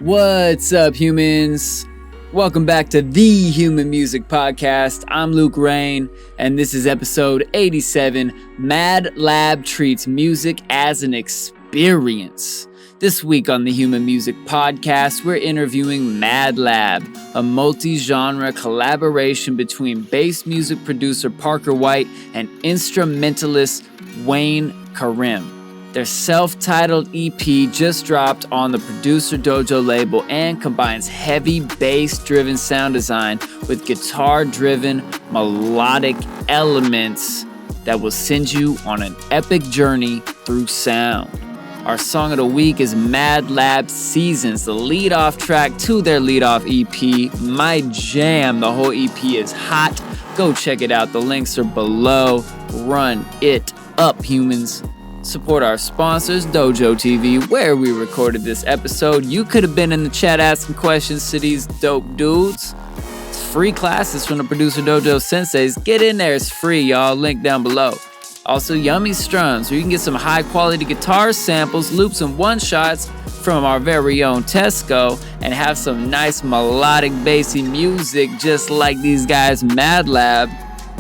What's up, humans? Welcome back to the Human Music Podcast. I'm Luke Rain, and this is episode 87. Madlab treats music as an experience. This week on the Human Music Podcast, we're interviewing Madlab, a multi-genre collaboration between bass music producer Parker White and instrumentalist Wayne Karim. Their self-titled EP just dropped on the Producer Dojo label and combines heavy bass-driven sound design with guitar-driven melodic elements that will send you on an epic journey through sound. Our song of the week is Madlab Seasons, the lead-off track to their lead-off EP. My jam, the whole EP is hot. Go check it out. The links are below. Run it up, humans. Support our sponsors, Dojo TV, where we recorded this episode. You could have been in the chat asking questions to these dope dudes. It's free classes from the Producer Dojo Senseis. Get in there, it's free, y'all. Link down below. Also, Yummy Strums, where you can get some high-quality guitar samples, loops, and one-shots from our very own Tesko, and have some nice melodic, bassy music just like these guys, Madlab.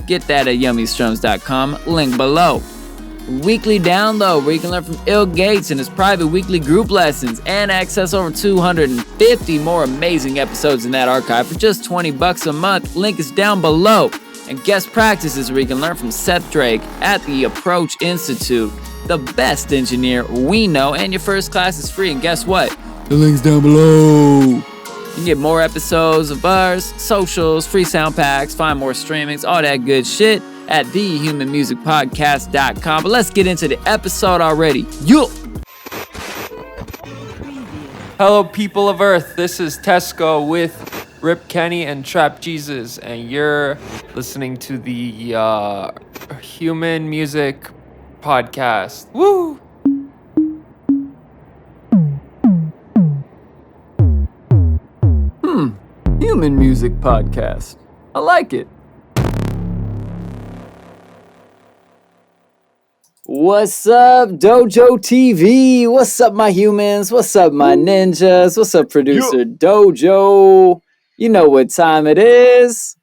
Get that at yummystrums.com. Link below. Weekly download, where you can learn from Ill Gates and his private weekly group lessons and access over 250 more amazing episodes in that archive for just $20 a month. Link is down below. And guest practices, where you can learn from Seth Drake at the Approach Institute, the best engineer we know, and your first class is free. And guess what? The link's down below. You can get more episodes of ours, socials, free sound packs, find more streamings, all that good shit at thehumanmusicpodcast.com. But let's get into the episode already. Yo! Hello, people of Earth. This is Tesko with Rip Kenny and Trap Jesus, and you're listening to the Human Music Podcast. Woo! Human Music Podcast. I like it. What's up, Dojo TV? What's up, my humans? What's up, my ninjas? What's up, Producer Dojo? You know what time it is.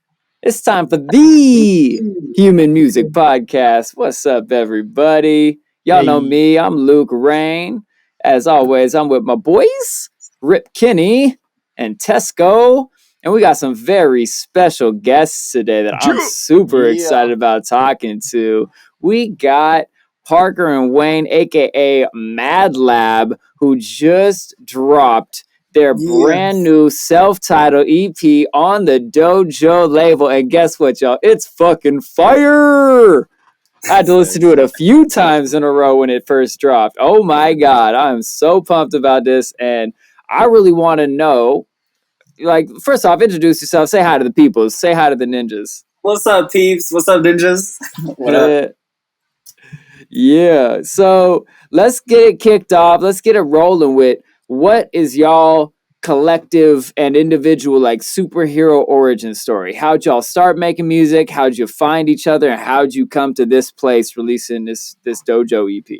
It's time for the Human Music Podcast. What's up, everybody? Y'all know me. I'm Luke Rain. As always, I'm with my boys, Rip Kenny and Tesko. And we got some very special guests today that I'm super excited about talking to. We got Parker and Wayne, a.k.a. Madlab, who just dropped their brand new self-titled EP on the Dojo label. And guess what, y'all? It's fucking fire! I had to listen to it a few times in a row when it first dropped. Oh my God, I'm so pumped about this. And I really want to know, like, first off, introduce yourself. Say hi to the people. Say hi to the ninjas. What's up, peeps? What's up, ninjas? What up? Yeah, so let's get it kicked off. Let's get it rolling with what is y'all collective and individual, like, superhero origin story? How'd y'all start making music? How'd you find each other? And how'd you come to this place releasing this Dojo EP?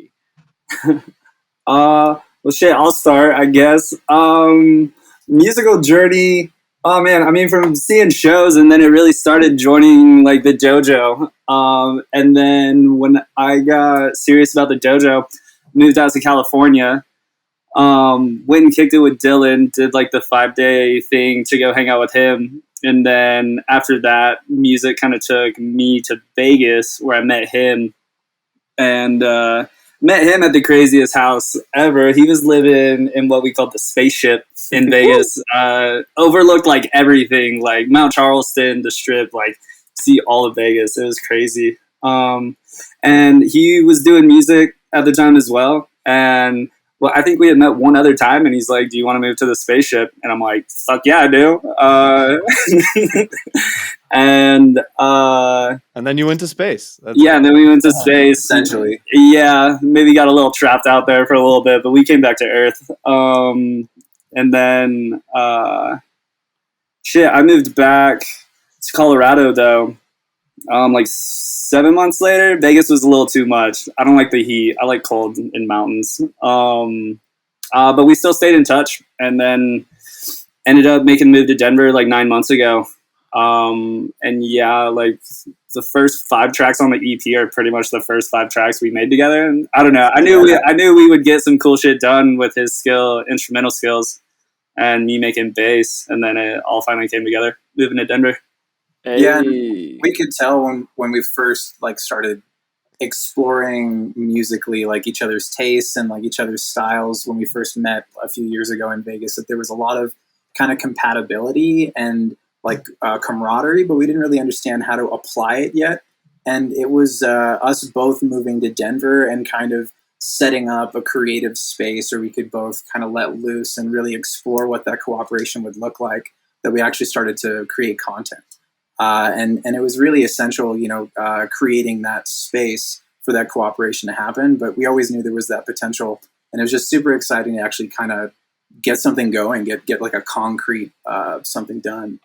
Well, shit, I'll start, I guess. Musical journey. Oh man, I mean, from seeing shows, and then it really started joining like the dojo. And then when I got serious about the dojo, moved out to California. Went and kicked it with Dylan, did like the 5-day thing to go hang out with him. And then after that, music kind of took me to Vegas, where I met him. And met him at the craziest house ever. He was living in what we called the spaceship in Vegas. Overlooked like everything, like Mount Charleston, the Strip, like see all of Vegas. It was crazy. And he was doing music at the time as well. And well, I think we had met one other time, and he's like, "Do you want to move to the spaceship?" And I'm like, "Fuck yeah, I do." And then you went to space. And then we went to space. Essentially. Yeah, maybe got a little trapped out there for a little bit, but we came back to Earth. And then, I moved back to Colorado, though. Like 7 months later. Vegas was a little too much. I don't like the heat. I like cold in mountains. But we still stayed in touch. And then ended up making the move to Denver like 9 months ago. And yeah, like the first 5 tracks on the EP are pretty much the first 5 tracks we made together. And I don't know, I knew we would get some cool shit done with his instrumental skills, and me making bass, and then it all finally came together, moving to Denver. Hey. Yeah, we could tell when we first like started exploring musically like each other's tastes and like each other's styles when we first met a few years ago in Vegas, that there was a lot of kind of compatibility and like camaraderie, but we didn't really understand how to apply it yet. And it was us both moving to Denver and kind of setting up a creative space where we could both kind of let loose and really explore what that cooperation would look like, that we actually started to create content. And it was really essential, creating that space for that cooperation to happen. But we always knew there was that potential, and it was just super exciting to actually kind of get something going, get like a concrete something done.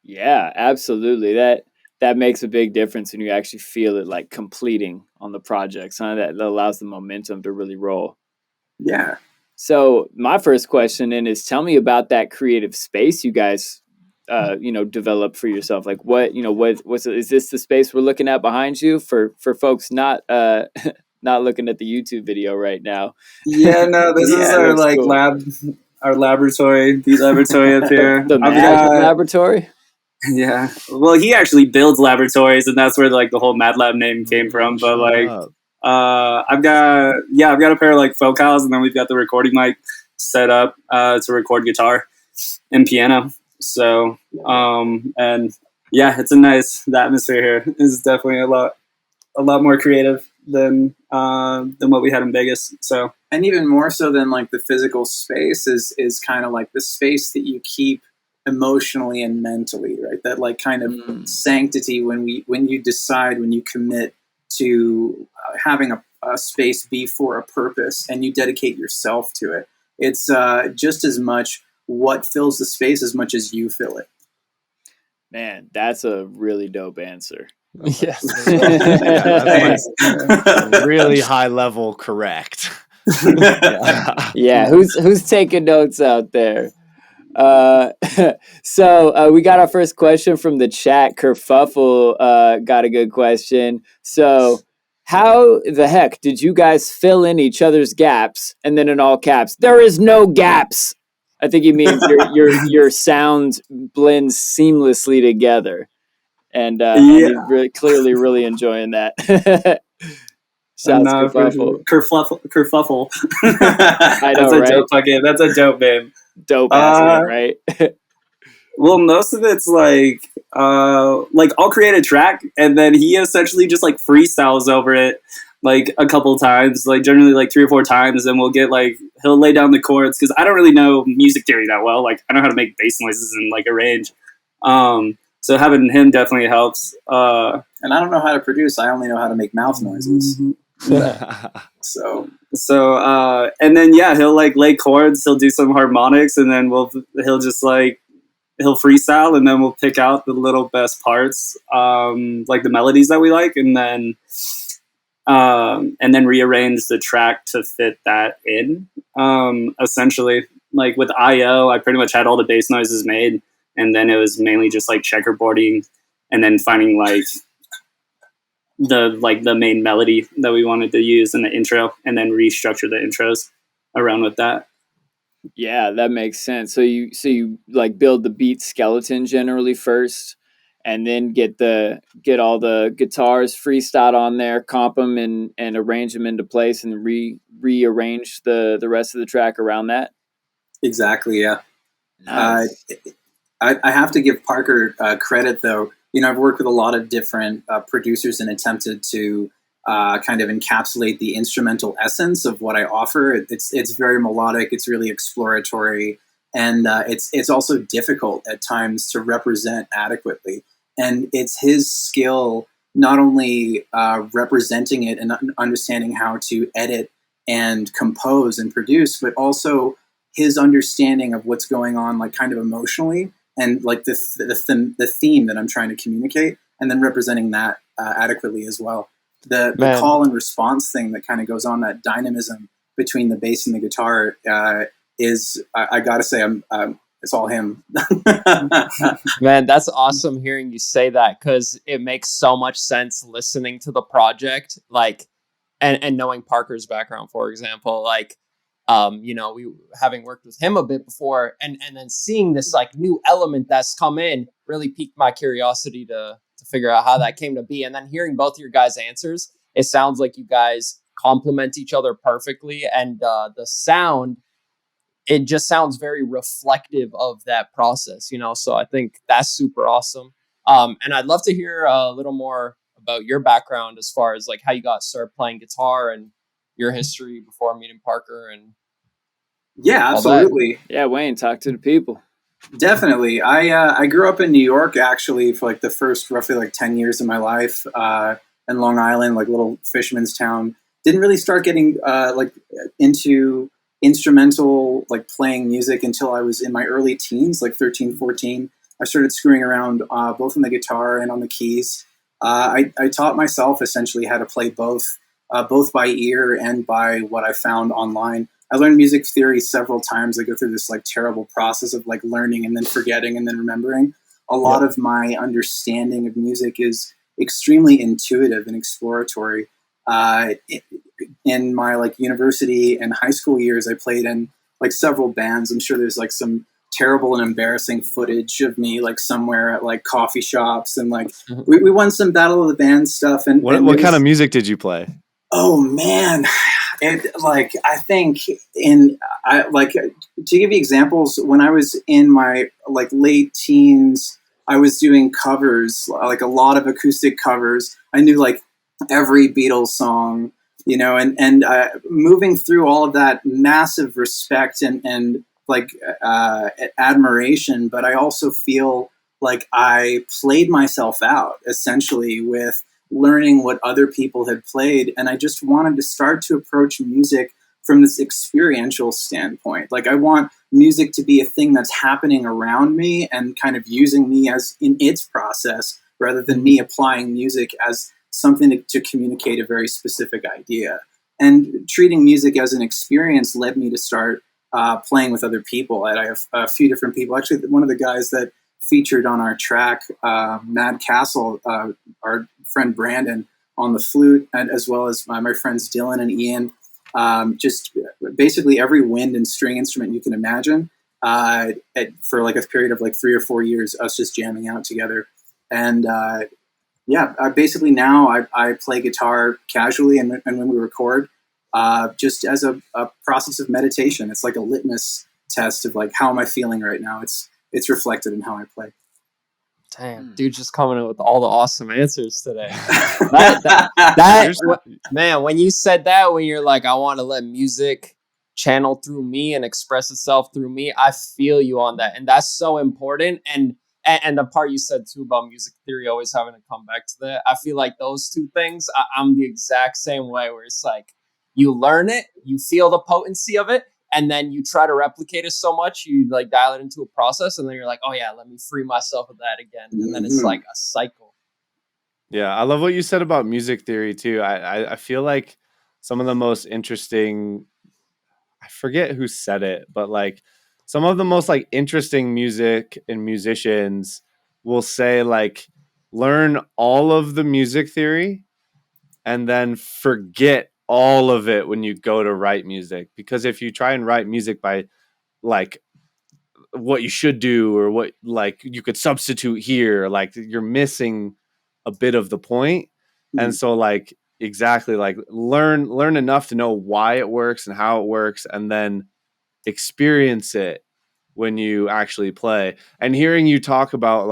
Yeah, absolutely. That makes a big difference when you actually feel it like completing on the projects. Huh? That allows the momentum to really roll. Yeah. So my first question then is, tell me about that creative space you guys develop for yourself. Like is this the space we're looking at behind you for folks not not looking at the YouTube video right now? Yeah, no, this is our like cool. our laboratory, the laboratory up here. The laboratory? Yeah. Well, he actually builds laboratories, and that's where like the whole madlab name came from. But like I've got a pair of like focals, and then we've got the recording mic set up to record guitar and piano. So, and yeah, it's the atmosphere here is definitely a lot more creative than what we had in Vegas. So, and even more so than like the physical space is kind of like the space that you keep emotionally and mentally, right? That like kind of sanctity when you commit to having a space be for a purpose and you dedicate yourself to it. It's just as much what fills the space as much as you fill it. Man, that's a really dope answer. Yes. That's like really high level correct. Yeah, who's taking notes out there? So we got our first question from the chat. Kerfuffle got a good question. So how the heck did you guys fill in each other's gaps? And then in all caps, there is no gaps. I think he means your sound blends seamlessly together, and he's clearly really enjoying that. Shouts Kerfuffle. Kerfuffle. I know, right? That's a dope name. Dope ass name, right? Well, most of it's like I'll create a track and then he essentially just like freestyles over it like a couple times, like generally like 3 or 4 times, and we'll get like he'll lay down the chords because I don't really know music theory that well. Like I know how to make bass noises and like arrange. So having him definitely helps. And I don't know how to produce. I only know how to make mouth noises. So and then he'll like lay chords, he'll do some harmonics, and then he'll freestyle, and then we'll pick out the little best parts, like the melodies that we like, and then rearrange the track to fit that in. Essentially, like with IO, I pretty much had all the bass noises made, and then it was mainly just like checkerboarding, and then finding like the main melody that we wanted to use in the intro, and then restructure the intros around with that. Yeah, that makes sense. So you like build the beat skeleton generally first, and then get all the guitars freestyled on there, comp them and arrange them into place, and rearrange the rest of the track around that. Exactly. Yeah. Nice. I have to give Parker credit though. I've worked with a lot of different producers and attempted to kind of encapsulate the instrumental essence of what I offer. It's very melodic. It's really exploratory, and it's also difficult at times to represent adequately. And it's his skill not only representing it and understanding how to edit and compose and produce, but also his understanding of what's going on, like kind of emotionally, and like the theme that I'm trying to communicate, and then representing that adequately as well. The call and response thing that kind of goes on, that dynamism between the bass and the guitar is, I gotta say, I'm it's all him. Man, that's awesome hearing you say that, because it makes so much sense listening to the project, like, and knowing Parker's background, for example, like, we having worked with him a bit before, and then seeing this like new element that's come in really piqued my curiosity to figure out how that came to be, and then hearing both your guys' answers, it sounds like you guys complement each other perfectly, and the sound, it just sounds very reflective of that process, so I think that's super awesome. And I'd love to hear a little more about your background as far as like how you got started playing guitar and your history before meeting Parker and Yeah, all that. absolutely. Yeah, Wayne, talk to the people. Definitely. I grew up in New York actually for like the first roughly like 10 years of my life, in Long Island, like little fisherman's town. Didn't really start getting like into instrumental like playing music until I was in my early teens, like 13, 14. I started screwing around both on the guitar and on the keys. I taught myself essentially how to play both by ear and by what I found online. I learned music theory several times. I go through this like terrible process of like learning and then forgetting and then remembering. A lot of my understanding of music is extremely intuitive and exploratory. In my like university and high school years, I played in like several bands. I'm sure there's like some terrible and embarrassing footage of me like somewhere at like coffee shops, and like we won some Battle of the Band stuff. And What kind of music did you play? Oh man, I think to give you examples, when I was in my like late teens, I was doing covers, like a lot of acoustic covers. I knew like every Beatles song, and moving through all of that massive respect and like admiration, but I also feel like I played myself out essentially with learning what other people had played, and I just wanted to start to approach music from this experiential standpoint. Like I want music to be a thing that's happening around me and kind of using me as in its process, rather than me applying music as something to communicate a very specific idea. And treating music as an experience led me to start playing with other people. And I have a few different people. Actually, one of the guys that featured on our track, Mad Castle, our friend Brandon on the flute, and as well as my friends Dylan and Ian, just basically every wind and string instrument you can imagine, for like a period of like 3 or 4 years, us just jamming out together. And basically now I play guitar casually, and when we record, just as a process of meditation. It's like a litmus test of like, how am I feeling right now? It's reflected in how I play. Damn, dude, just coming in with all the awesome answers today. Man, when you said that, when you're like, I want to let music channel through me and express itself through me, I feel you on that, and that's so important. And the part you said too about music theory, always having to come back to that. I feel like those two things, I'm the exact same way. Where it's like you learn it, you feel the potency of it, and then you try to replicate it so much, you like dial it into a process, and then you're like, oh yeah, let me free myself of that again, and then it's like a cycle. Yeah, I love what you said about music theory too. I feel like some of the most interesting, I forget who said it, but like some of the most like interesting music and musicians will say like learn all of the music theory and then forget all of it when you go to write music. Because if you try and write music by like what you should do or what like you could substitute here, like you're missing a bit of the point. And so like exactly like learn enough to know why it works and how it works, and then experience it when you actually play. And hearing you talk about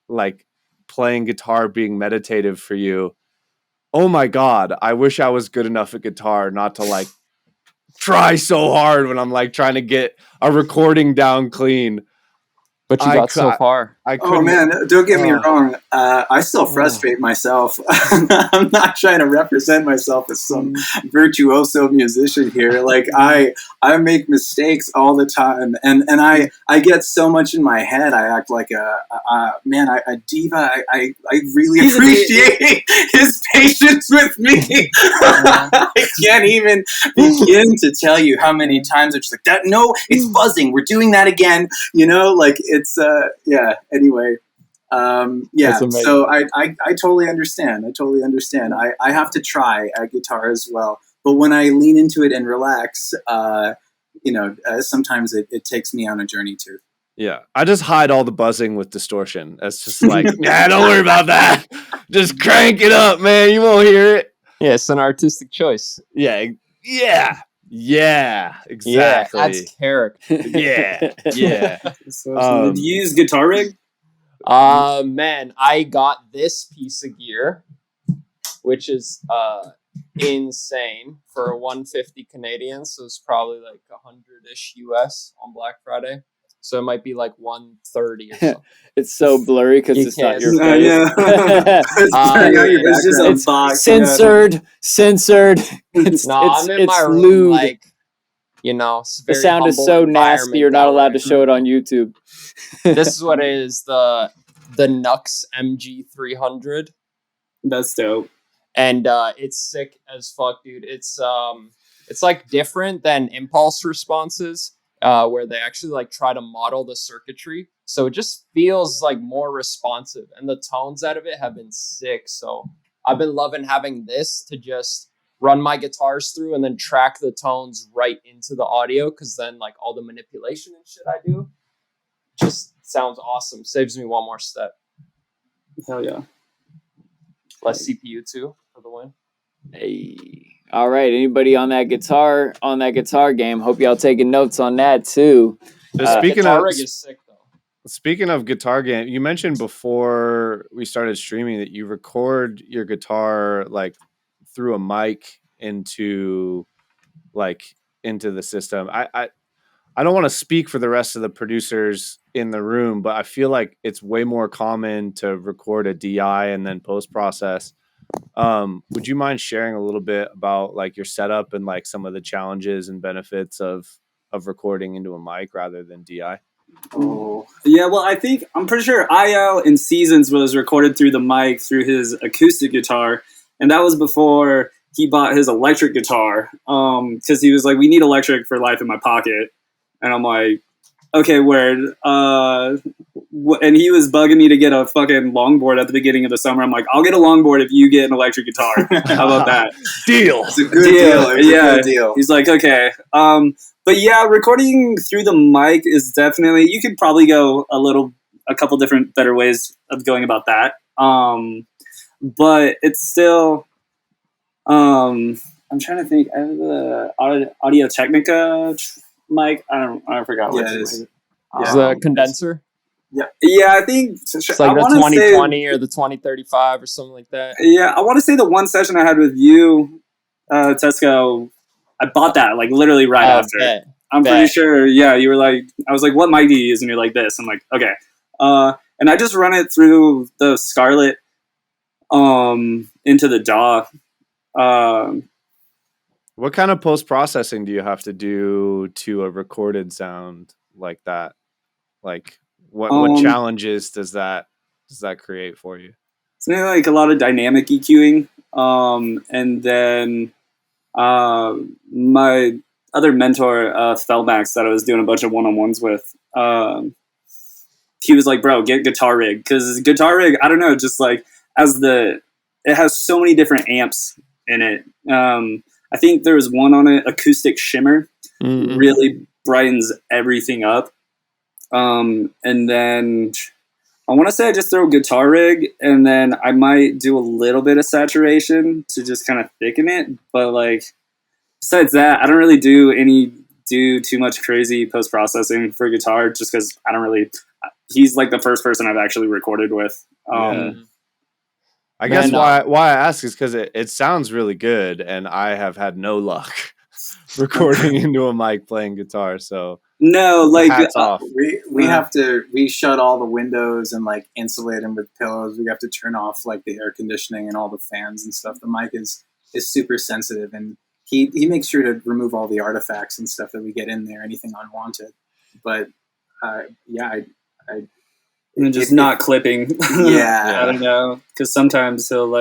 like playing guitar being meditative for you, oh my god, I wish I was good enough at guitar not to like try so hard when I'm like trying to get a recording down clean. But you got so far. I Oh couldn't. man, don't get me Oh. wrong. I still frustrate myself. I'm not trying to represent myself as some virtuoso musician here. Like I make mistakes all the time, and I get so much in my head. I act like a diva. I really appreciate his patience with me. I can't even begin to tell you how many times it's like that. No, it's buzzing. We're doing that again. You know, like it's yeah. Anyway, yeah. So I totally understand. I have to try guitar as well, but when I lean into it and relax, sometimes it takes me on a journey too. Yeah, I just hide all the buzzing with distortion. It's just like, don't worry about that. Just crank it up, man. You won't hear it. Yeah, it's an artistic choice. Yeah, exactly. Yeah, adds character. Yeah. Did you use Guitar Rig? Man, I got this piece of gear, which is insane for 150 Canadian, so it's probably like 100-ish US on Black Friday. So it might be like 130 or something. It's so blurry because You it's not can't your see face. Yeah. It's just a It's box. censored. It's I'm in my room, lewd. like, it's The very sound is humble so environment nasty. You're not that allowed way. to show it on YouTube. This is what it is, the Nux MG300. That's dope. And it's sick as fuck, dude. It's like different than impulse responses, where they actually like try to model the circuitry, so it just feels like more responsive, and the tones out of it have been sick. So I've been loving having this to just run my guitars through and then track the tones right into the audio, because then like all the manipulation and shit I do just sounds awesome. Saves me one more step. Hell yeah. Less CPU too for the win. Hey. All right. Anybody on that guitar game? Hope y'all taking notes on that too. Guitar rig is sick though. Speaking of guitar game, you mentioned before we started streaming that you record your guitar like through a mic into the system. I don't want to speak for the rest of the producers in the room, but I feel like it's way more common to record a DI and then post process. Would you mind sharing a little bit about like your setup and like some of the challenges and benefits of recording into a mic rather than DI? Oh yeah, well, I'm pretty sure IL in Seasons was recorded through the mic through his acoustic guitar, and that was before he bought his electric guitar. Because he was like, "We need electric for Life in My Pocket," and I'm like, "Okay, word." And he was bugging me to get a fucking longboard at the beginning of the summer. I'm like, "I'll get a longboard if you get an electric guitar." How about that? Deal. It's a good deal. It's a good deal. He's like, okay. But yeah, recording through the mic is definitely, you could probably go a couple different better ways of going about that. But it's still, I'm trying to think. I have the Audio Technica mic. I forgot what it is. Is the condenser? Yeah, I think it's like the 2020 or the 2035 or something like that. Yeah, I want to say the one session I had with you, Tesko, I bought that like literally right after. I'm pretty sure. Yeah, you were like, I was like, "What mic do you use?" And you're like, "This." I'm like, "Okay." And I just run it through the Scarlett, into the DAW. What kind of post processing do you have to do to a recorded sound like that? Like, what challenges does that create for you? It's mainly like a lot of dynamic EQing, and then my other mentor, Felmax, that I was doing a bunch of one-on-ones with, he was like, "Bro, get Guitar Rig," because Guitar Rig, I don't know, just like it has so many different amps in it. I think there was one on it, Acoustic Shimmer, really brightens everything up. And then I want to say I just throw Guitar Rig, and then I might do a little bit of saturation to just kind of thicken it. But like, besides that, I don't really do too much crazy post processing for guitar, just because I don't really. He's like the first person I've actually recorded with. I guess why I ask is because it sounds really good, and I have had no luck recording into a mic playing guitar. So No, like Hats off. We shut all the windows and like insulate them with pillows. We have to turn off like the air conditioning and all the fans and stuff. The mic is super sensitive, and he makes sure to remove all the artifacts and stuff that we get in there, anything unwanted. But yeah, and just not clipping. Yeah. I don't know, because sometimes he'll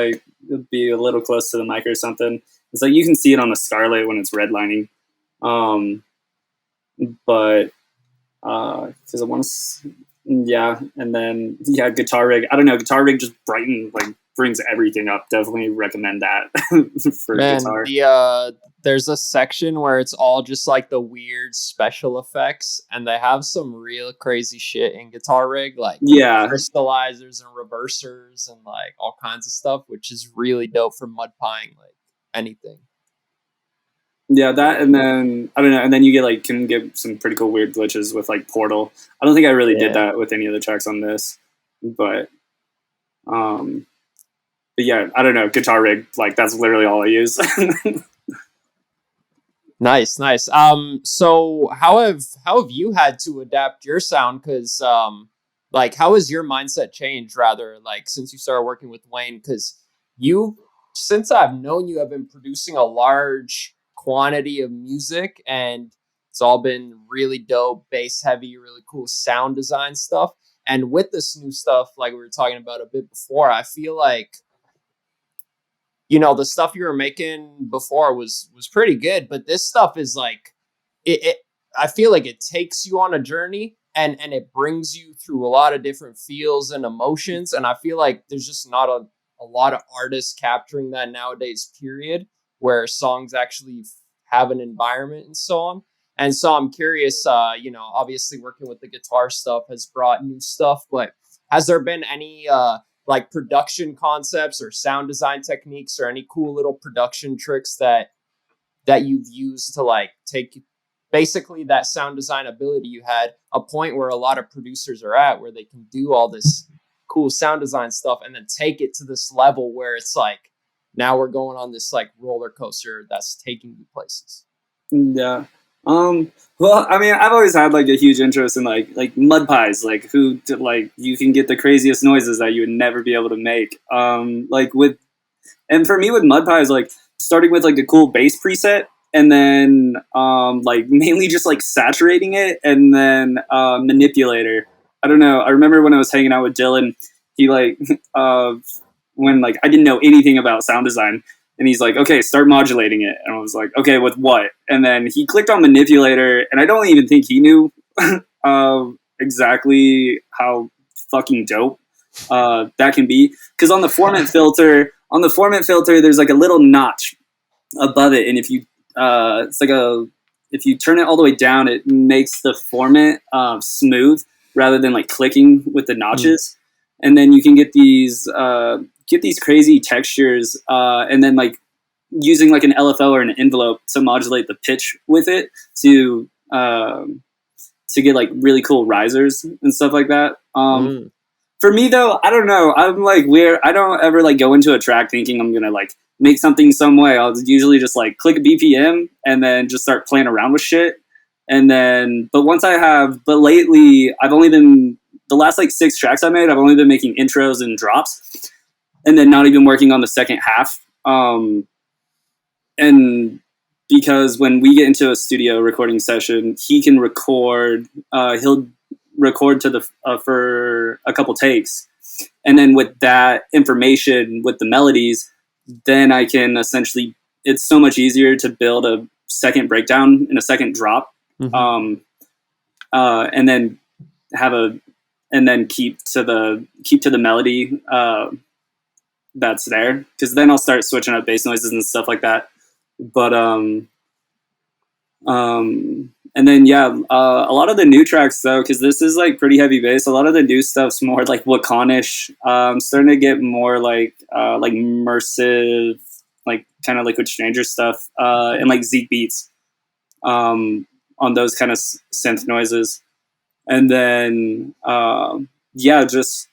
be a little close to the mic or something. It's like you can see it on the Scarlet when it's redlining. But because I want to, yeah, and then Guitar Rig. I don't know, Guitar Rig just brings everything up. Definitely recommend that for guitar. There's a section where it's all just like the weird special effects, and they have some real crazy shit in Guitar Rig, like crystallizers and reversers and like all kinds of stuff, which is really dope for mud pieing like anything. Yeah, that, and then I don't know, and then you can get some pretty cool weird glitches with like Portal. I don't think I really did that with any of the tracks on this, but yeah, I don't know, Guitar Rig, like that's literally all I use. Nice. So how have you had to adapt your sound? Because like how has your mindset changed rather, like since you started working with Wayne? Because since I've known you, have been producing a large quantity of music, and it's all been really dope, bass heavy, really cool sound design stuff. And with this new stuff, like we were talking about a bit before, I feel like, you know, the stuff you were making before was pretty good, but this stuff is like it I feel like it takes you on a journey, and it brings you through a lot of different feels and emotions, and I feel like there's just not a lot of artists capturing that nowadays, period, where songs actually have an environment and so on. And so I'm curious, you know, obviously working with the guitar stuff has brought new stuff, but has there been any like production concepts or sound design techniques or any cool little production tricks that you've used to like take basically that sound design ability you had, a point where a lot of producers are at, where they can do all this cool sound design stuff and then take it to this level where it's like, now we're going on this like roller coaster that's taking you places? Yeah. Well, I mean, I've always had like a huge interest in like mud pies, like you can get the craziest noises that you would never be able to make. And for me with mud pies, like starting with like a cool bass preset, and then like mainly just like saturating it, and then manipulator. I don't know. I remember when I was hanging out with Dylan, he like when like I didn't know anything about sound design. And he's like, okay, start modulating it. And I was like, okay, with what? And then he clicked on manipulator, and I don't even think he knew exactly how fucking dope that can be. Because on the formant filter, there's like a little notch above it, and if you if you turn it all the way down, it makes the formant smooth rather than like clicking with the notches. And then you can get these crazy textures, and then like using like an LFO or an envelope to modulate the pitch with it to get like really cool risers and stuff like that. For me though, I don't know. I'm like weird. I don't ever like go into a track thinking I'm gonna like make something some way. I'll usually just like click a BPM and then just start playing around with shit. And then, but lately I've only been, the last like 6 tracks I made, I've only been making intros and drops, and then not even working on the second half. And because when we get into a studio recording session, he can record, he'll record to for a couple takes. And then with that information, with the melodies, then I can essentially, it's so much easier to build a second breakdown and a second drop. And then keep to the melody that's there, because then I'll start switching up bass noises and stuff like that. But and then a lot of the new tracks though, because this is like pretty heavy bass, a lot of the new stuff's more like Wakanish. Starting to get more like immersive, like kind of Liquid Stranger stuff, and like Zeke beats on those kind of synth noises. And then just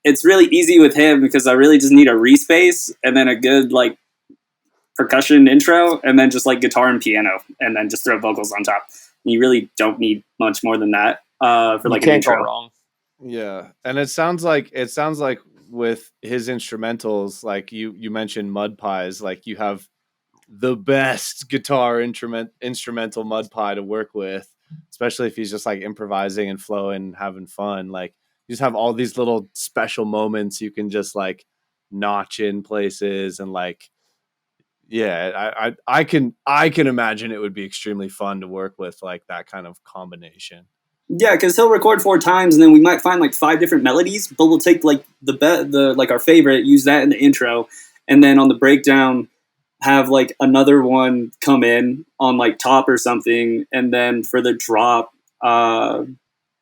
it's really easy with him because I really just need a respace and then a good like percussion intro, and then just like guitar and piano, and then just throw vocals on top. You really don't need much more than that for like you an can't go intro. wrong. Yeah, and it sounds like with his instrumentals, like you mentioned Mud Pies, like you have the best guitar instrumental Mud Pie to work with, especially if he's just like improvising and flowing and having fun. Like you just have all these little special moments you can just like notch in places and like I can imagine it would be extremely fun to work with like that kind of combination. Yeah, because he'll record 4 times, and then we might find like 5 different melodies, but we'll take like the like our favorite, use that in the intro, and then on the breakdown have like another one come in on like top or something, and then for the drop,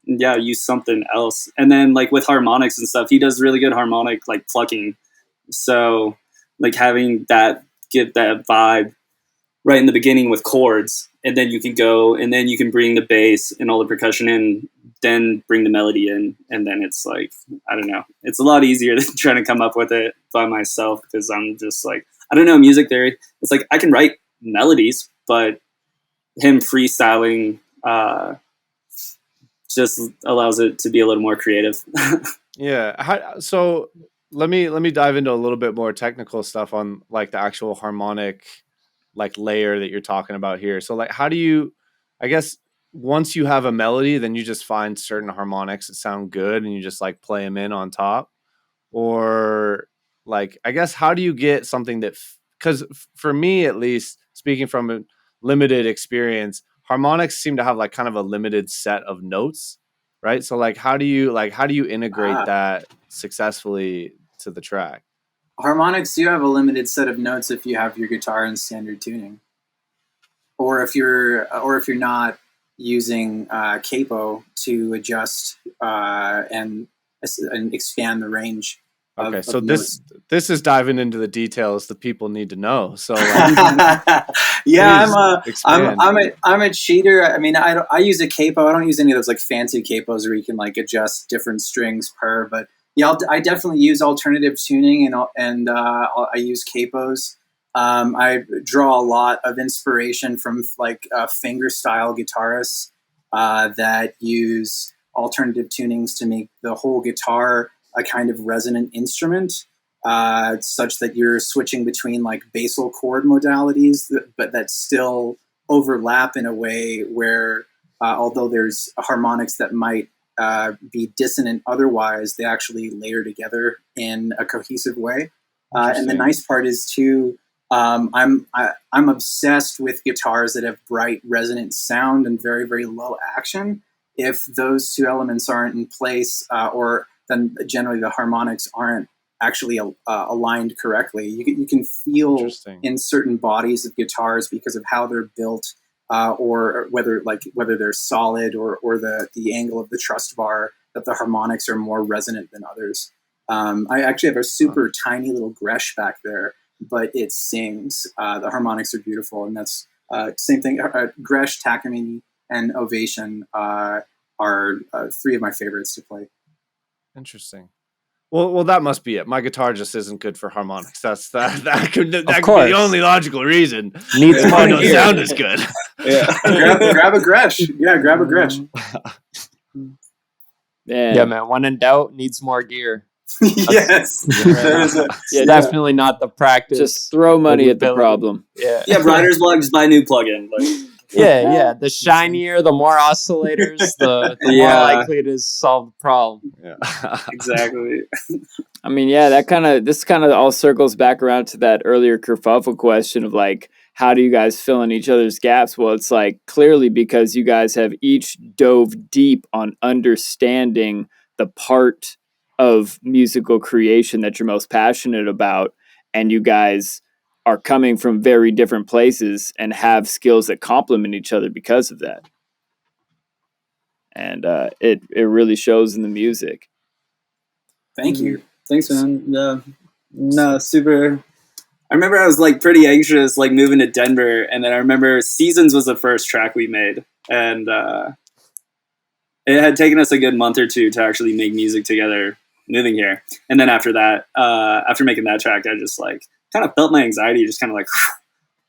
use something else. And then like with harmonics and stuff, he does really good harmonic like plucking. So like having that give that vibe right in the beginning with chords, and then you can go and then you can bring the bass and all the percussion in, then bring the melody in, and then it's like, I don't know, it's a lot easier than trying to come up with it by myself, because I'm just like, I don't know, music theory, it's like I can write melodies, but him freestyling just allows it to be a little more creative. Yeah. So let me dive into a little bit more technical stuff on like the actual harmonic like layer that you're talking about here. So like how do you, I guess once you have a melody, then you just find certain harmonics that sound good and you just like play them in on top? Or like, I guess, how do you get something that, because for me, at least speaking from a limited experience, harmonics seem to have like kind of a limited set of notes, right? So like, how do you integrate that successfully to the track? Harmonics do have a limited set of notes if you have your guitar in standard tuning, or if you're not using capo to adjust and expand the range. Okay, of so notes. this is diving into the details that people need to know. So like, yeah, expand. I'm a cheater. I mean, I use a capo. I don't use any of those like fancy capos where you can like adjust different strings per. But yeah, I definitely use alternative tuning and I use capos. I draw a lot of inspiration from like fingerstyle guitarists that use alternative tunings to make the whole guitar a kind of resonant instrument, such that you're switching between like basal chord modalities, but that still overlap in a way where, although there's harmonics that might be dissonant otherwise, they actually layer together in a cohesive way. And the nice part is too, I'm obsessed with guitars that have bright resonant sound and very, very low action. If those two elements aren't in place, or then generally the harmonics aren't actually aligned correctly. You can feel in certain bodies of guitars because of how they're built, or whether they're solid or the angle of the truss bar, that the harmonics are more resonant than others. I actually have a super tiny little Gresh back there, but it sings. The harmonics are beautiful, and that's same thing. Gresh, Takamine, and Ovation are 3 of my favorites to play. Interesting. Well, that must be it. My guitar just isn't good for harmonics. That could be the only logical reason. Needs more don't sound as good. Yeah. grab a Gresh. Yeah, grab a Gresh. Yeah, man. When in doubt, needs more gear. Yes. Definitely not the practice. Just throw money at the problem. Yeah. Yeah, writer's block, just buy a new plugin. Like, yeah. The shinier, the more oscillators, the more likely it is to solve the problem. Yeah. Exactly. I mean, this kind of all circles back around to that earlier kerfuffle question of like, how do you guys fill in each other's gaps? Well, it's like clearly because you guys have each dove deep on understanding the part of musical creation that you're most passionate about, and you guys are coming from very different places and have skills that complement each other because of that. And it really shows in the music. Thank you. Thanks, man. No, super. I remember I was like pretty anxious, like moving to Denver, and then I remember Seasons was the first track we made, and it had taken us a good month or 2 to actually make music together moving here. And then after that, after making that track, I just like kind of felt my anxiety just kind of like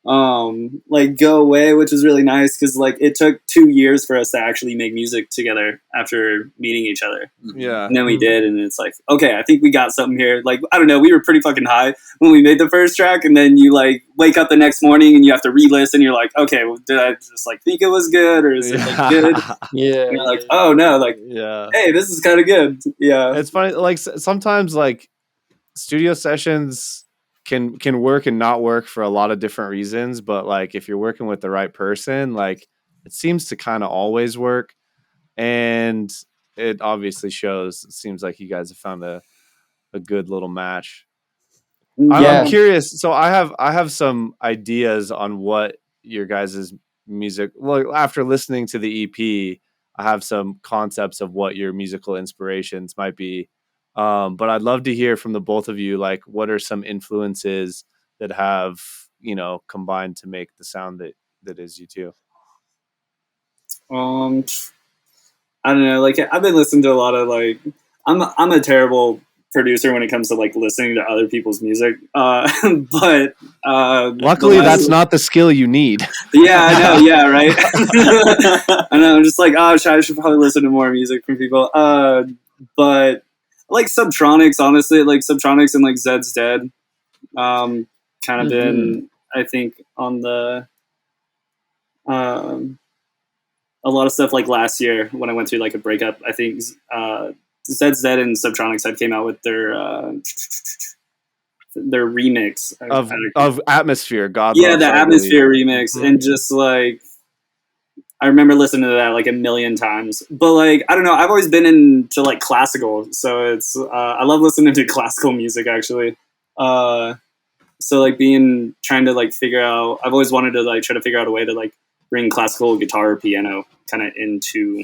like go away, which was really nice because like it took 2 years for us to actually make music together after meeting each other. Yeah. And then we did, and it's like, okay, I think we got something here. Like, I don't know, we were pretty fucking high when we made the first track, and then you like wake up the next morning and you have to re-listen. You're like, okay, well, did I just like think it was good, or is it like good? Yeah. And you're like, oh no, like, Yeah. hey, this is kind of good. Yeah. It's funny, like sometimes like studio sessions can work and not work for a lot of different reasons, but like if you're working with the right person, like it seems to kind of always work, and it obviously shows. It seems like you guys have found a good little match. I'm curious. So I have some ideas on what your guys' music. Well, after listening to the EP, I have some concepts of what your musical inspirations might be. But I'd love to hear from the both of you. Like, what are some influences that have combined to make the sound that is you two? I don't know. Like, I've been listening to a lot of like. I'm a terrible producer when it comes to like listening to other people's music. But luckily, that's not the skill you need. Yeah, I know. Yeah, right. I know. I'm just like, oh, I should probably listen to more music from people. But like Subtronics, honestly, like Subtronics and like Zed's Dead, kind of been, I think, on the a lot of stuff like last year when I went through like a breakup. I think Zed's Dead and Subtronics had came out with their remix of Atmosphere. God, yeah, the Atmosphere remix, and just like I remember listening to that like a million times. But like I don't know, I've always been into like classical, so it's I love listening to classical music actually. So like trying to like figure out, I've always wanted to like try to figure out a way to like bring classical guitar or piano kind of into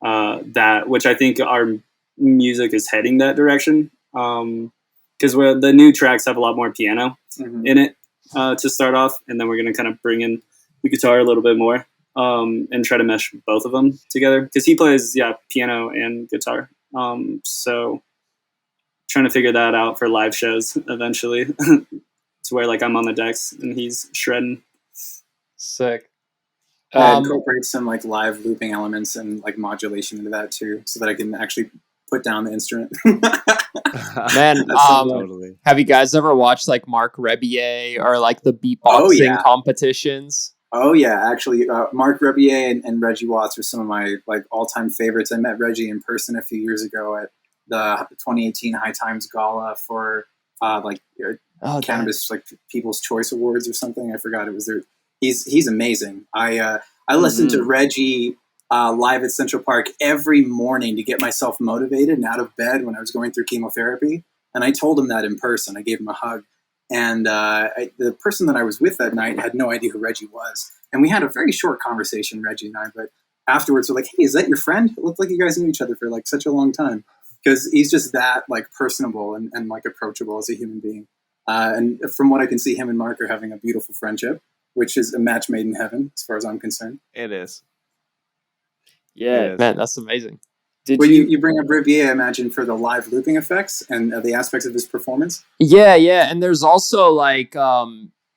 that, which I think our music is heading that direction. Because the new tracks have a lot more piano in it to start off, and then we're going to kind of bring in the guitar a little bit more and try to mesh both of them together. Because he plays, piano and guitar. So trying to figure that out for live shows eventually, to where like I'm on the decks and he's shredding. Sick. Incorporate some like live looping elements and like modulation into that too, so that I can actually put down the instrument. Man, totally. Have you guys ever watched like Mark Rebier or like the beatboxing competitions? Oh yeah, actually, Mark Rebier and Reggie Watts are some of my like all-time favorites. I met Reggie in person a few years ago at the 2018 High Times Gala for cannabis like People's Choice Awards or something. I forgot it was there. He's amazing. I listened to Reggie live at Central Park every morning to get myself motivated and out of bed when I was going through chemotherapy. And I told him that in person. I gave him a hug. And the person that I was with that night had no idea who Reggie was. And we had a very short conversation, Reggie and I. But afterwards, we're like, hey, is that your friend? It looked like you guys knew each other for like such a long time. Because he's just that like personable and like approachable as a human being. And from what I can see, him and Mark are having a beautiful friendship, which is a match made in heaven, as far as I'm concerned. It is. Yeah, man, that's amazing. You bring up Riviere, I imagine, for the live looping effects and the aspects of his performance? Yeah, and there's also like,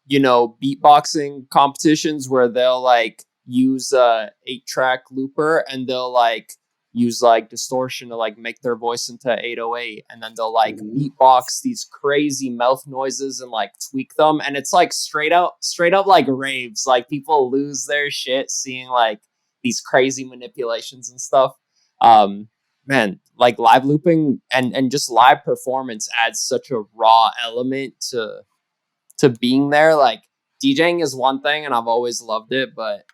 beatboxing competitions where they'll like use a 8-track looper and they'll like use like distortion to like make their voice into 808, and then they'll like beatbox these crazy mouth noises and like tweak them, and it's like straight up like raves. Like people lose their shit seeing like these crazy manipulations and stuff. Man, like live looping and just live performance adds such a raw element to being there. Like DJing is one thing and I've always loved it, but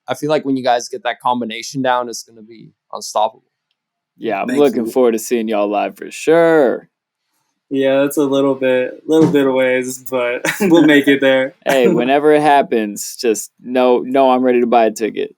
I feel like when you guys get that combination down, it's going to be unstoppable. Yeah, I'm looking forward to seeing y'all live for sure. Yeah, it's a little bit of ways, but we'll make it there. Hey, whenever it happens, just know I'm ready to buy a ticket.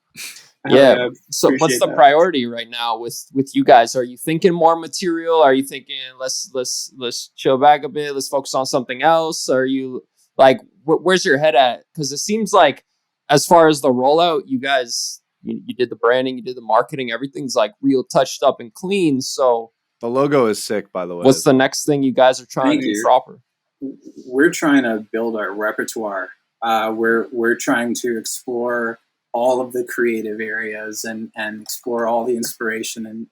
Yeah. So what's the priority right now with you guys? Are you thinking more material? Are you thinking let's chill back a bit? Let's focus on something else? Are you like where's your head at? Because it seems like as far as the rollout, you guys you did the branding, you did the marketing, everything's like real touched up and clean. So the logo is sick, by the way. What's the next thing you guys are trying to do proper? We're trying to build our repertoire we're trying to explore all of the creative areas and explore all the inspiration, and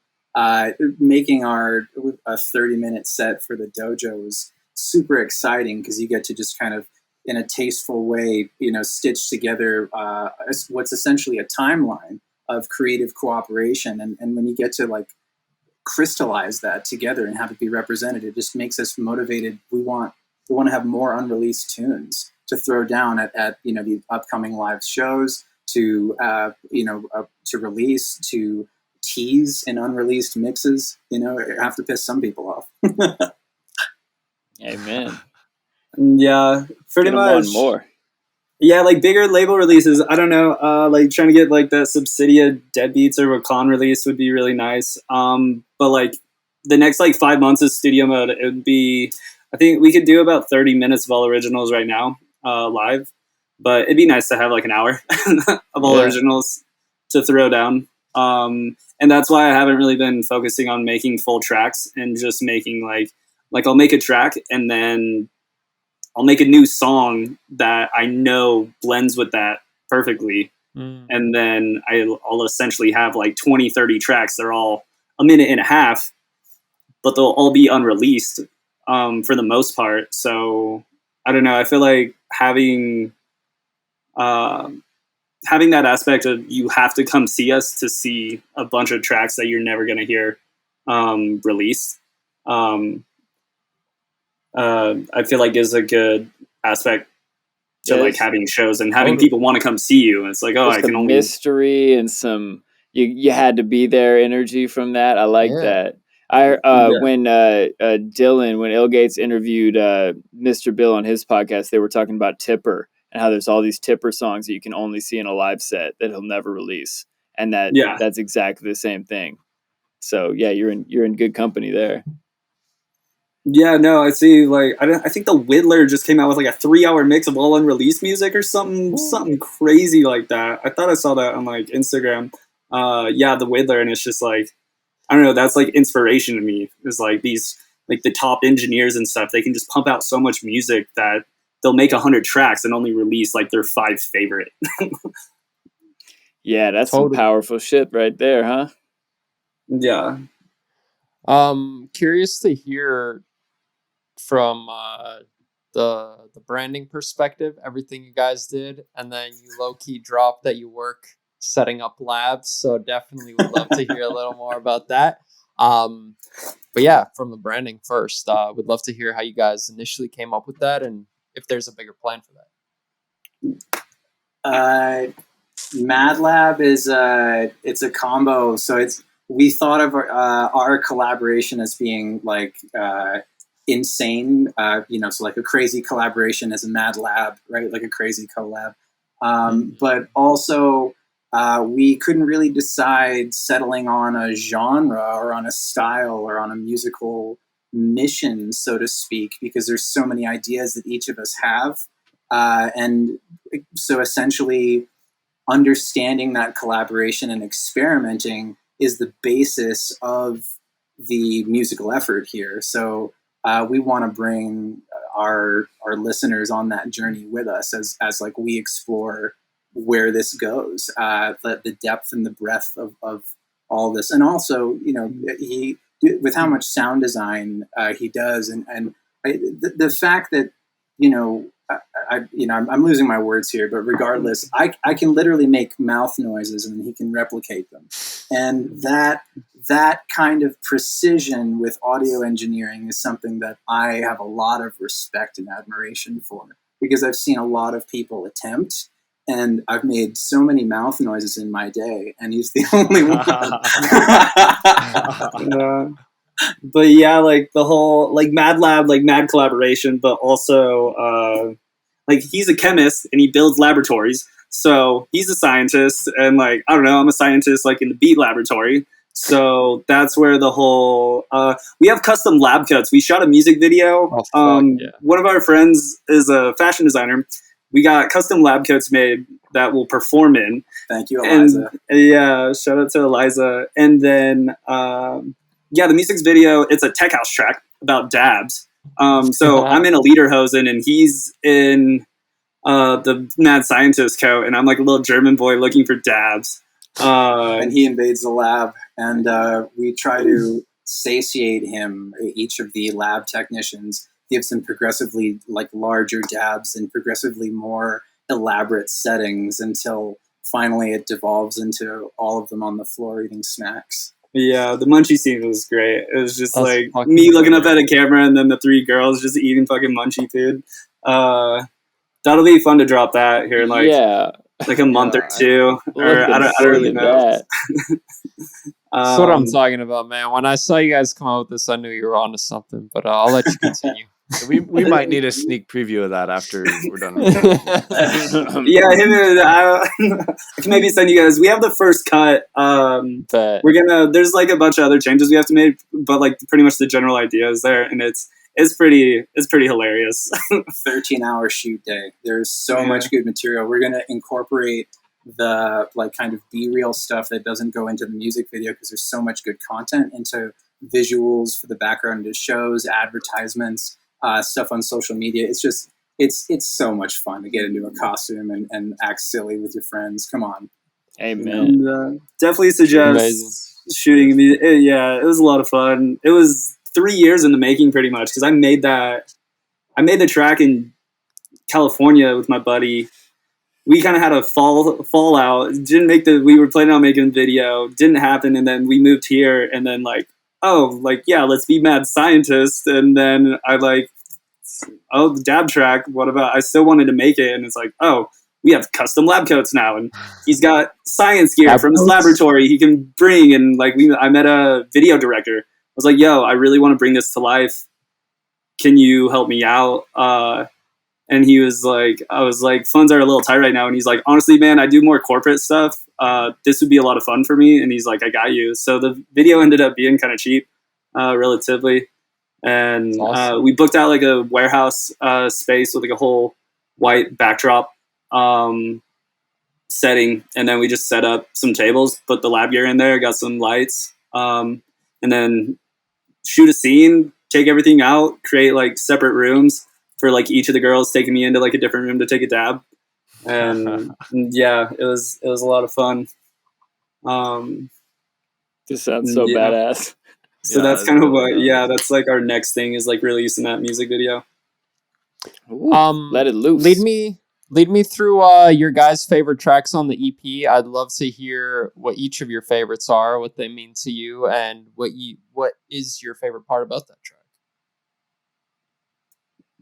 making a 30-minute set for the dojo was super exciting because you get to just kind of, in a tasteful way, stitch together what's essentially a timeline of creative cooperation, and when you get to like crystallize that together and have it be represented, it just makes us motivated. We want to have more unreleased tunes to throw down at the upcoming live shows, to to release, to tease in unreleased mixes. Have to piss some people off. Amen. Yeah, pretty Get 'em on much. more. Yeah, like bigger label releases. I don't know. Like trying to get like the Subsidia Deadbeats or Rakan release would be really nice. But like the next like 5 months of studio mode, it would be. I think we could do about 30 minutes of all originals right now, live. But it'd be nice to have like an hour of all originals to throw down. And that's why I haven't really been focusing on making full tracks and just making like I'll make a track and then I'll make a new song that I know blends with that perfectly. And then I'll essentially have like 20, 30 tracks. They're all a minute and a half, but they'll all be unreleased for the most part. So I don't know. I feel like having that aspect of you have to come see us to see a bunch of tracks that you're never going to hear released. I feel like is a good aspect to like having shows and having people want to come see you. And it's like, I can only mystery and some you had to be there energy from that. I like that. When Dylan, when Ilgates interviewed Mr. Bill on his podcast, they were talking about Tipper and how there's all these Tipper songs that you can only see in a live set that he'll never release, and that's exactly the same thing. So yeah, you're in good company there. Yeah, no, I see. Like, I think the Whittler just came out with like a 3-hour mix of all unreleased music or something crazy like that. I thought I saw that on like Instagram. Yeah, the Whittler, and it's just like, I don't know. That's like inspiration to me. It's like these like the top engineers and stuff. They can just pump out so much music that they'll make 100 tracks and only release like their 5 favorite. Yeah, that's some powerful shit right there, huh? Yeah. Curious to hear from the branding perspective, everything you guys did, and then you low-key dropped that you work setting up labs, so definitely would love to hear a little more about that. But yeah, from the branding first, would love to hear how you guys initially came up with that and if there's a bigger plan for that. Madlab is it's a combo, so we thought of our collaboration as being like insane, so like a crazy collaboration as a Madlab, right? Like a crazy collab. But also we couldn't really decide settling on a genre or on a style or on a musical mission, so to speak, because there's so many ideas that each of us have. And so essentially understanding that collaboration and experimenting is the basis of the musical effort here. So we want to bring our listeners on that journey with us as like we explore where this goes, the depth and the breadth of all this. And also, he, with how much sound design he does, and the fact that, I'm losing my words here, but regardless, I can literally make mouth noises and he can replicate them. And that kind of precision with audio engineering is something that I have a lot of respect and admiration for, because I've seen a lot of people attempt, and I've made so many mouth noises in my day, and he's the only one. But yeah, like the whole like Mad Lab, like mad collaboration, but also like he's a chemist and he builds laboratories. So he's a scientist, and like I don't know, I'm a scientist like in the beat laboratory. So that's where the whole we have custom lab cuts. We shot a music video. One of our friends is a fashion designer. We got custom lab coats made that we'll perform in. Thank you, Eliza. And, yeah, shout out to Eliza. And then the music's video, it's a tech house track about dabs. So I'm in a lederhosen and he's in the mad scientist coat, and I'm like a little German boy looking for dabs. And he invades the lab, and we try to satiate him. Each of the lab technicians gives him progressively like larger dabs and progressively more elaborate settings until finally it devolves into all of them on the floor eating snacks. Yeah, the munchie scene was great. It was just That's like fucking me looking up at a camera and then the three girls just eating fucking munchie food. That'll be fun to drop that here in like a month or two. Or I don't really know. That. That's what I'm talking about, man. When I saw you guys come out with this, I knew you were onto something. But I'll let you continue. We might need a sneak preview of that after we're done. Yeah, him and I can maybe send you guys. We have the first cut. We're gonna. There's like a bunch of other changes we have to make, but like pretty much the general idea is there, and it's pretty hilarious. 13-hour shoot day. There's so much good material. We're gonna incorporate the like kind of B-reel stuff that doesn't go into the music video because there's so much good content into visuals for the background of shows, advertisements, stuff on social media. It's just it's so much fun to get into a costume and act silly with your friends. Come on. Amen. And, definitely suggest shooting me. Yeah, it was a lot of fun. It was 3 years in the making pretty much because I made the track in California with my buddy. We kind of had a fallout. We were planning on making a video, didn't happen, and then we moved here, and then let's be mad scientists, and then the dab track. What about? I still wanted to make it, and it's like, oh, we have custom lab coats now, and he's got science gear from his laboratory he can bring, and I met a video director. I was like, yo, I really want to bring this to life. Can you help me out? And he was like, I was like, funds are a little tight right now. And he's like, honestly, man, I do more corporate stuff. This would be a lot of fun for me. And he's like, I got you. So the video ended up being kind of cheap, relatively. And awesome. We booked out like a warehouse space with like a whole white backdrop setting. And then we just set up some tables, put the lab gear in there, got some lights, and then shoot a scene, take everything out, create like separate rooms for like each of the girls, taking me into like a different room to take a dab. And yeah, it was a lot of fun. This sounds so badass. So that's kind of that's like our next thing is like releasing that music video. Ooh, let it loose. Lead me through your guys' favorite tracks on the EP. I'd love to hear what each of your favorites are, what they mean to you, and what is your favorite part about that track.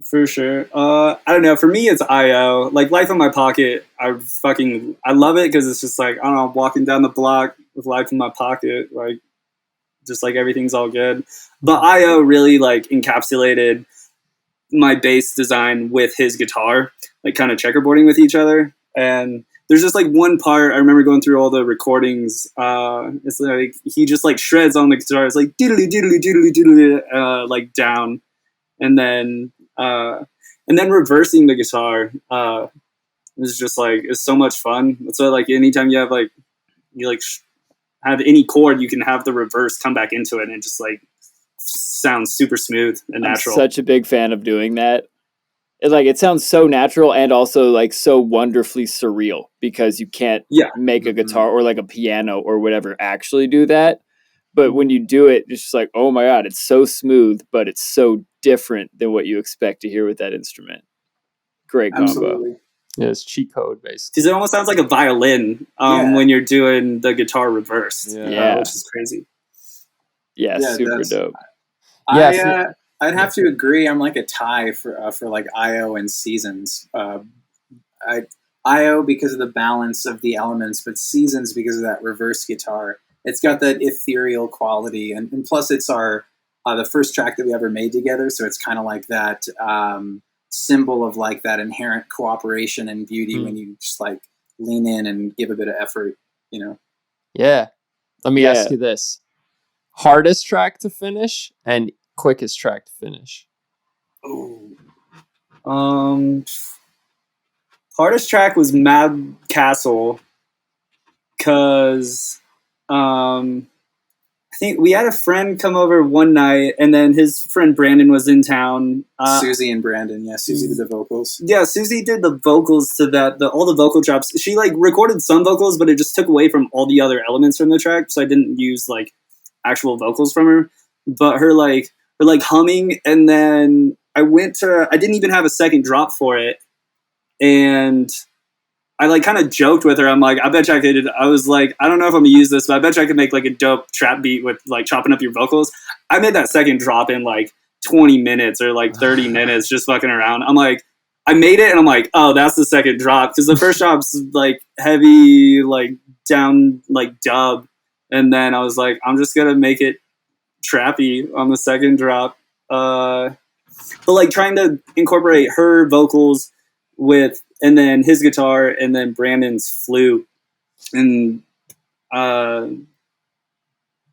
For sure. I don't know. For me, it's I.O. Like Life in My Pocket. I love it because it's just like, I don't know, walking down the block with Life in My Pocket. Like, just like everything's all good. But I.O. really like encapsulated my bass design with his guitar, like kind of checkerboarding with each other. And there's just like one part, I remember going through all the recordings. It's like, he just like shreds on the guitar. It's like, diddly, diddly, diddly, diddly, like down. And then reversing the guitar is just like, it's so much fun. That's why like anytime you have like have any chord, you can have the reverse come back into it and it just like sounds super smooth and natural. I'm such a big fan of doing that. It sounds so natural and also like so wonderfully surreal because you can't make a guitar or like a piano or whatever actually do that. But when you do it, it's just like, oh my God, it's so smooth, but it's so different than what you expect to hear with that instrument. Great combo. Absolutely. Yeah, it's cheat code, basically. Because it almost sounds like a violin when you're doing the guitar reversed, which is crazy. Yeah, super dope. I'd have to agree. I'm like a tie for like I.O. and Seasons. I.O. because of the balance of the elements, but Seasons because of that reverse guitar. It's got that ethereal quality, and plus it's our the first track that we ever made together, so it's kind of like that symbol of like that inherent cooperation and beauty when you just like lean in and give a bit of effort, you know. Yeah. Let me ask you this: hardest track to finish and quickest track to finish. Hardest track was Mad Castle, because I think we had a friend come over one night, and then his friend Brandon was in town. Susie and Brandon, yeah, Susie did the vocals. Yeah, Susie did the vocals to that, all the vocal drops. She like recorded some vocals, but it just took away from all the other elements from the track, so I didn't use like actual vocals from her. But her humming, and then I didn't even have a second drop for it, and I like kind of joked with her. I'm like, I bet you I could. I was like, I don't know if I'm gonna use this, but I bet you I could make like a dope trap beat with like chopping up your vocals. I made that second drop in like 20 minutes or like 30 minutes, just fucking around. I'm like, I made it, and I'm like, oh, that's the second drop, because the first drop's like heavy, like down, like dub, and then I was like, I'm just gonna make it trappy on the second drop. But like trying to incorporate her vocals with, and then his guitar, and then Brandon's flute, and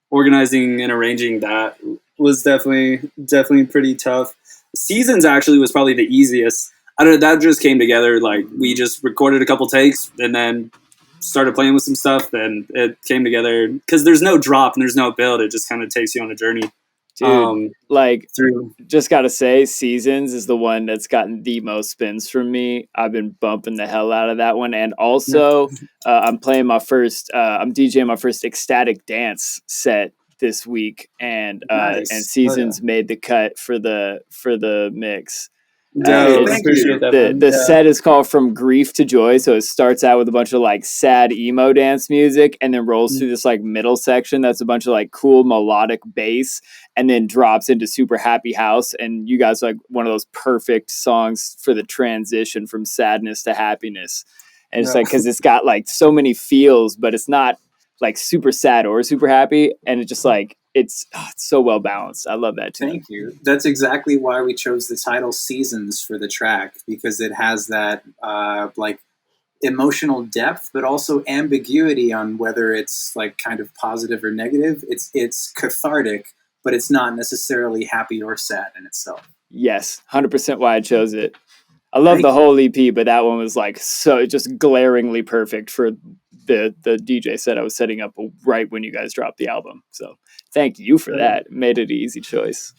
organizing and arranging that was definitely pretty tough. Seasons actually was probably the easiest. I don't know, that just came together. Like we just recorded a couple takes and then started playing with some stuff, and it came together because there's no drop and there's no build. It just kind of takes you on a journey. Dude, like, through. Just gotta say, Seasons is the one that's gotten the most spins from me. I've been bumping the hell out of that one, and also I'm DJing my first ecstatic dance set this week, and Nice. and Seasons made the cut for the mix. Thank you. The set is called From Grief to Joy, so it starts out with a bunch of like sad emo dance music, and then rolls through this like middle section that's a bunch of like cool melodic bass, and then drops into super happy house. And you guys are like one of those perfect songs for the transition from sadness to happiness. And it's like, because it's got like so many feels, but it's not like super sad or super happy, and it just like it's so well balanced. I love that too. Thank you. That's exactly why we chose the title Seasons for the track, because it has that like emotional depth, but also ambiguity on whether it's like kind of positive or negative. It's cathartic, but it's not necessarily happy or sad in itself. Yes, 100% why I chose it. I love the whole EP, but that one was like so just glaringly perfect for the DJ set I was setting up right when you guys dropped the album. So thank you for that. It made it an easy choice.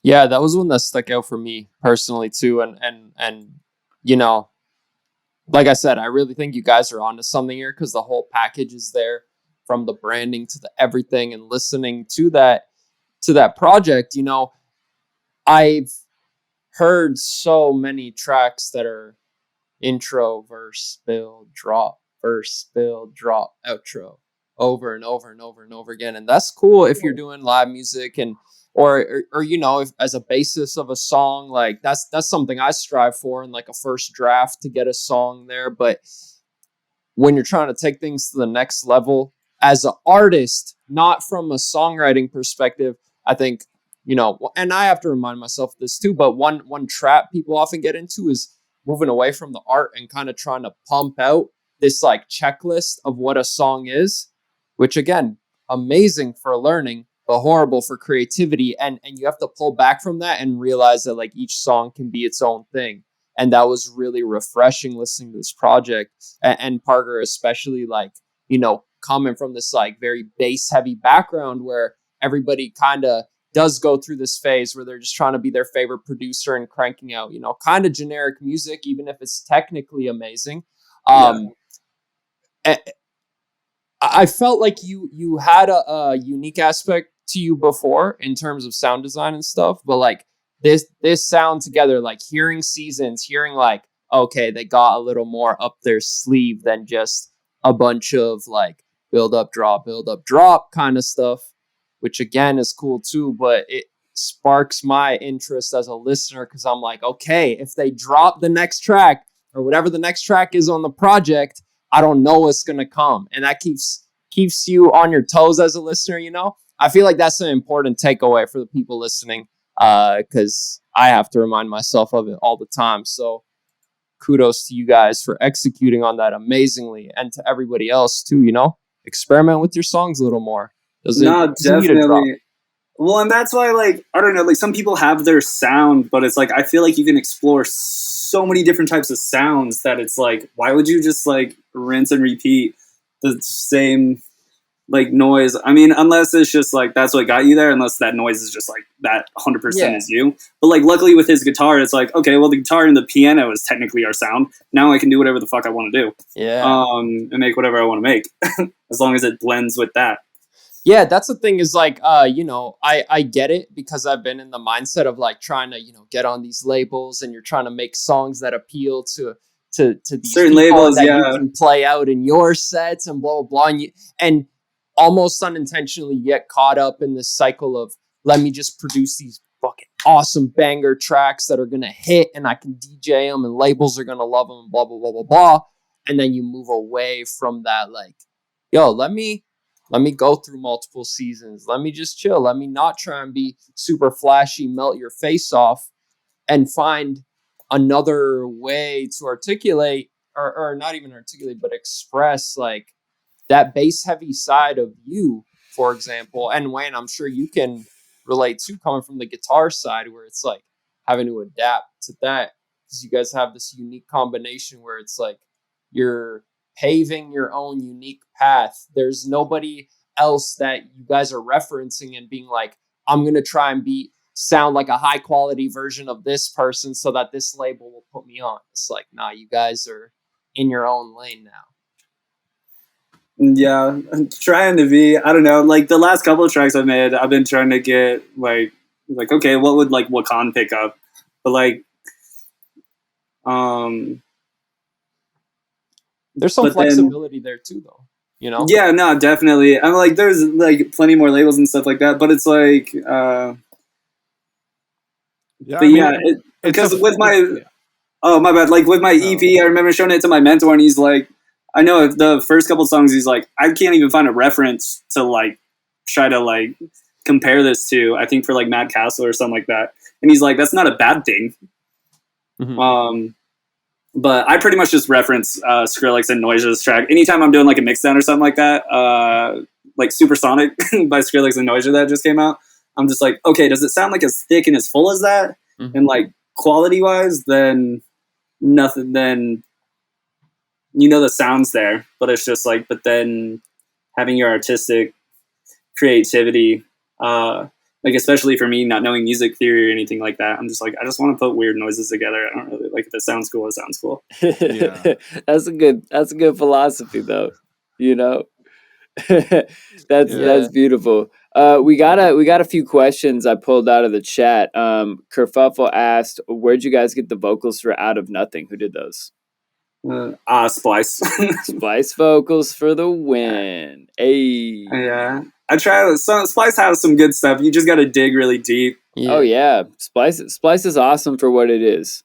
Yeah, that was one that stuck out for me personally too, and you know, like I said, I really think you guys are onto something here, because the whole package is there, from the branding to the everything, and listening to that project. You know, I've heard so many tracks that are intro, verse, build, drop, verse, build, drop, outro, over and over and over and over again. And that's cool if you're doing live music, and or you know, if as a basis of a song, like that's something I strive for in like a first draft, to get a song there. But when you're trying to take things to the next level as an artist, not from a songwriting perspective, I think, you know, and I have to remind myself of this too, but one trap people often get into is moving away from the art and kind of trying to pump out this like checklist of what a song is, which again, amazing for learning, but horrible for creativity. And you have to pull back from that and realize that like each song can be its own thing. And that was really refreshing listening to this project. And Parker, especially, like, you know, coming from this like very bass heavy background where everybody kind of does go through this phase where they're just trying to be their favorite producer and cranking out, you know, kind of generic music, even if it's technically amazing. I felt like you had a unique aspect to you before in terms of sound design and stuff, but like this sound together, like hearing Seasons, hearing like, okay, they got a little more up their sleeve than just a bunch of like build up, drop kind of stuff, which again is cool too, but it sparks my interest as a listener, because I'm like, okay, if they drop the next track or whatever the next track is on the project, I don't know what's gonna come, and that keeps you on your toes as a listener. You know, I feel like that's an important takeaway for the people listening, because I have to remind myself of it all the time. So kudos to you guys for executing on that amazingly, and to everybody else too. You know, experiment with your songs a little more. No, definitely. Well, and that's why, like, I don't know, like some people have their sound, but it's like, I feel like you can explore so many different types of sounds that it's like, why would you just like rinse and repeat the same like noise. I mean, unless it's just like that's what got you there, unless that noise is just like that 100% is you. But like luckily with his guitar, it's like, okay, well the guitar and the piano is technically our sound. Now I can do whatever the fuck I want to do. Yeah. And make whatever I want to make. As long as it blends with that. Yeah, that's the thing is like, I get it because I've been in the mindset of like trying to, get on these labels and you're trying to make songs that appeal to these Certain people labels, that you yeah. can play out in your sets and blah, blah, blah. And almost unintentionally get caught up in this cycle of let me just produce these fucking awesome banger tracks that are going to hit and I can DJ them and labels are going to love them and blah, blah, blah, blah, blah. And then you move away from that like, yo, let me go through multiple seasons. Let me just chill. Let me not try and be super flashy, melt your face off, and find another way to articulate or not even articulate, but express like that bass heavy side of you, for example. And Wayne, I'm sure you can relate to coming from the guitar side where it's like having to adapt to that because you guys have this unique combination where it's like you're paving your own unique path. There's nobody else that you guys are referencing and being like, I'm going to try and sound like a high quality version of this person so that this label will put me on. It's like, nah, you guys are in your own lane now. Yeah, I'm trying to be. I don't know. Like the last couple of tracks I've made, I've been trying to get like okay, what would like Wakan pick up? But like, there's some flexibility there too, though. Yeah, no, definitely. I'm like, there's like plenty more labels and stuff like that, but it's like, yeah, but yeah, because with my, oh my bad, like with my EP, I remember showing it to my mentor, and he's like, I know the first couple songs, he's like, I can't even find a reference to like try to like compare this to. I think for like Mad Castle or something like that, and he's like, that's not a bad thing. Mm-hmm. But I pretty much just reference Skrillex and Noise's track anytime I'm doing like a mixdown or something like that. Like Supersonic by Skrillex and Noisia that just came out. I'm just like, okay, does it sound like as thick and as full as that? Mm-hmm. And like quality wise, then nothing. Then the sound's there, but it's just like, but then having your artistic creativity, like especially for me, not knowing music theory or anything like that, I'm just like, I just want to put weird noises together. I don't really like if it sounds cool. It sounds cool. Yeah. That's a good philosophy, though. That's beautiful. We got a few questions I pulled out of the chat. Kerfuffle asked, "Where'd you guys get the vocals for Out of Nothing? Who did those?" Splice. Splice vocals for the win. Hey. Yeah. I try. Splice has some good stuff. You just got to dig really deep. Yeah. Oh yeah, Splice is awesome for what it is.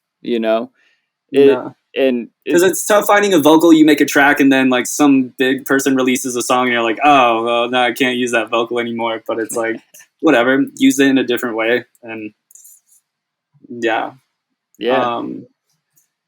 And because it's tough finding a vocal. You make a track and then like some big person releases a song and you're like, oh well, no, I can't use that vocal anymore. But it's like whatever, use it in a different way, and yeah.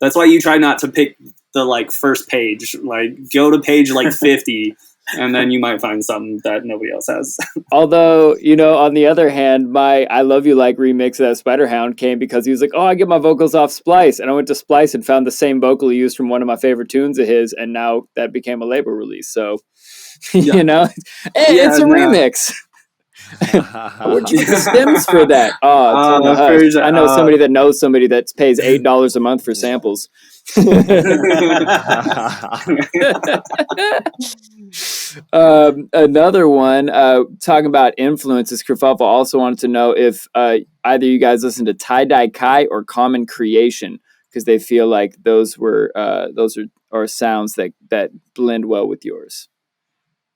That's why you try not to pick the like first page. Like go to page like 50. And then you might find something that nobody else has. Although, on the other hand, my I Love You Like remix of Spiderhound came because he was like, oh, I get my vocals off Splice. And I went to Splice and found the same vocal he used from one of my favorite tunes of his. And now that became a label release. So, it's a remix. Where'd you get the stems for that? I know somebody that knows somebody that pays $8 a month for samples. Another one talking about influences. Kerfuffle also wanted to know if either you guys listen to Tie Dye Kai or Common Creation because they feel like those are sounds that blend well with yours.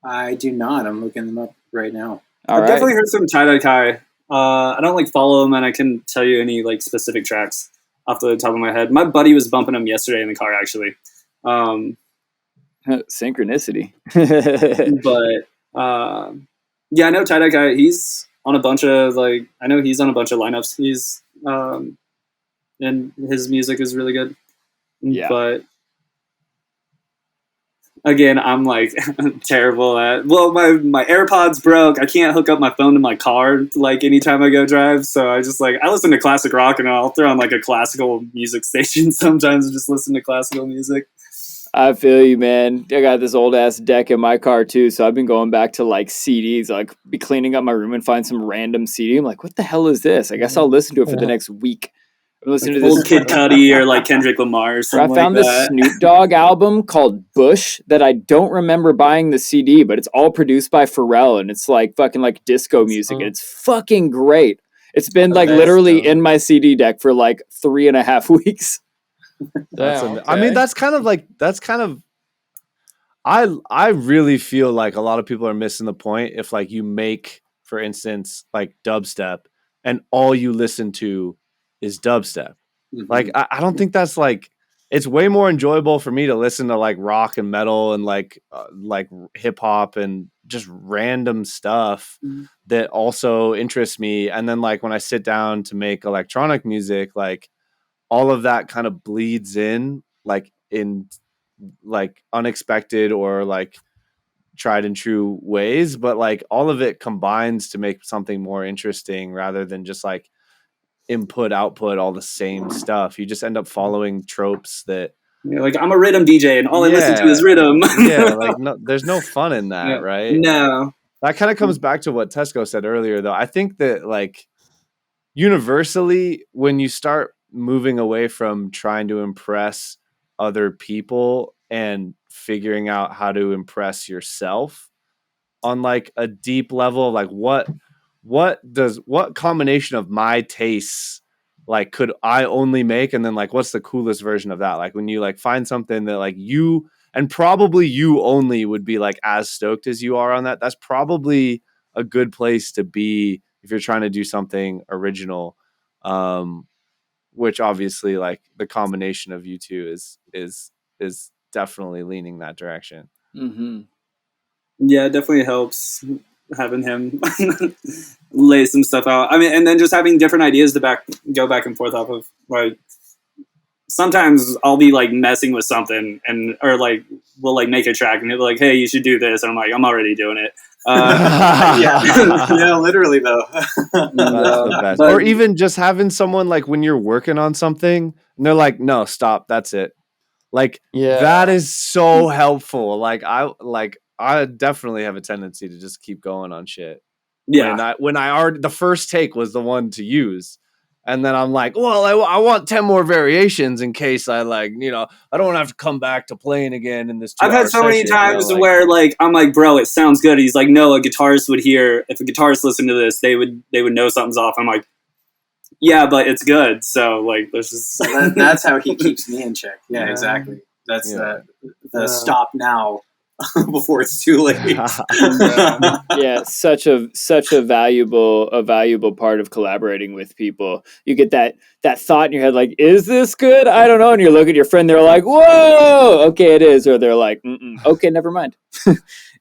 I do not. I'm looking them up right now. I've definitely heard some Tie Dye Kai. I don't like follow them, and I couldn't tell you any like specific tracks off the top of my head. My buddy was bumping them yesterday in the car, actually. Synchronicity. But yeah, I know Tie Dye Kai. He's on a bunch of lineups. He's and his music is really good. Yeah. But again, I'm like terrible at. Well, my AirPods broke. I can't hook up my phone to my car like anytime I go drive. So I just I listen to classic rock and I'll throw on like a classical music station sometimes and just listen to classical music. I feel you, man. I got this old ass deck in my car too, so I've been going back to like CDs. Like, be cleaning up my room and find some random CD. I'm like, what the hell is this? I guess I'll listen to it for the next week. I'm listening to this Old Kid Cudi or like Kendrick Lamar or I something found like this that. Snoop Dogg album called Bush that I don't remember buying the CD, but it's all produced by Pharrell and it's like fucking like disco music and it's fucking great. It's been like literally in my CD deck for like 3.5 weeks. I mean, that's kind of I really feel like a lot of people are missing the point if like you make, for instance, like dubstep and all you listen to is dubstep. Like I don't think that's like, it's way more enjoyable for me to listen to like rock and metal and like hip hop and just random stuff that also interests me. And then like when I sit down to make electronic music, like all of that kind of bleeds in like in like unexpected or like tried and true ways, but like all of it combines to make something more interesting rather than just like input output all the same stuff. You just end up following tropes that like I'm a rhythm DJ and all I listen to is rhythm. like no, there's no fun in that, right? No. That kind of comes back to what Tesko said earlier, though. I think that like universally, when you start moving away from trying to impress other people and figuring out how to impress yourself on like a deep level, like what combination of my tastes like could I only make, and then like what's the coolest version of that? Like when you like find something that like you and probably you only would be like as stoked as you are on that, that's probably a good place to be if you're trying to do something original. Which obviously like the combination of you two is definitely leaning that direction. Yeah, it definitely helps having him lay some stuff out. I mean, and then just having different ideas to go back and forth off of. Like sometimes I'll be like messing with something or like we'll like make a track and he'll be like, hey, you should do this, and I'm like, I'm already doing it. Yeah, literally though. That's the best. Or even just having someone like when you're working on something and they're like, no, stop, that's it. Like that is so helpful. Like I definitely have a tendency to just keep going on shit. Yeah. When I already, the first take was the one to use. And then I'm like, well, I want 10 more variations in case I like, I don't want to have to come back to playing again in this 2 I've had so many session, times where like I'm like, bro, it sounds good. He's like, no, a guitarist would hear, if a guitarist listened to this, they would know something's off. I'm like, yeah, but it's good. So like, there's just that's how he keeps me in check. Yeah, exactly. That's the stop now before it's too late. Yeah, such a valuable part of collaborating with people. You get that thought in your head, like, is this good? I don't know. And you look at your friend, they're like, whoa, okay, it is. Or they're like, okay, never mind.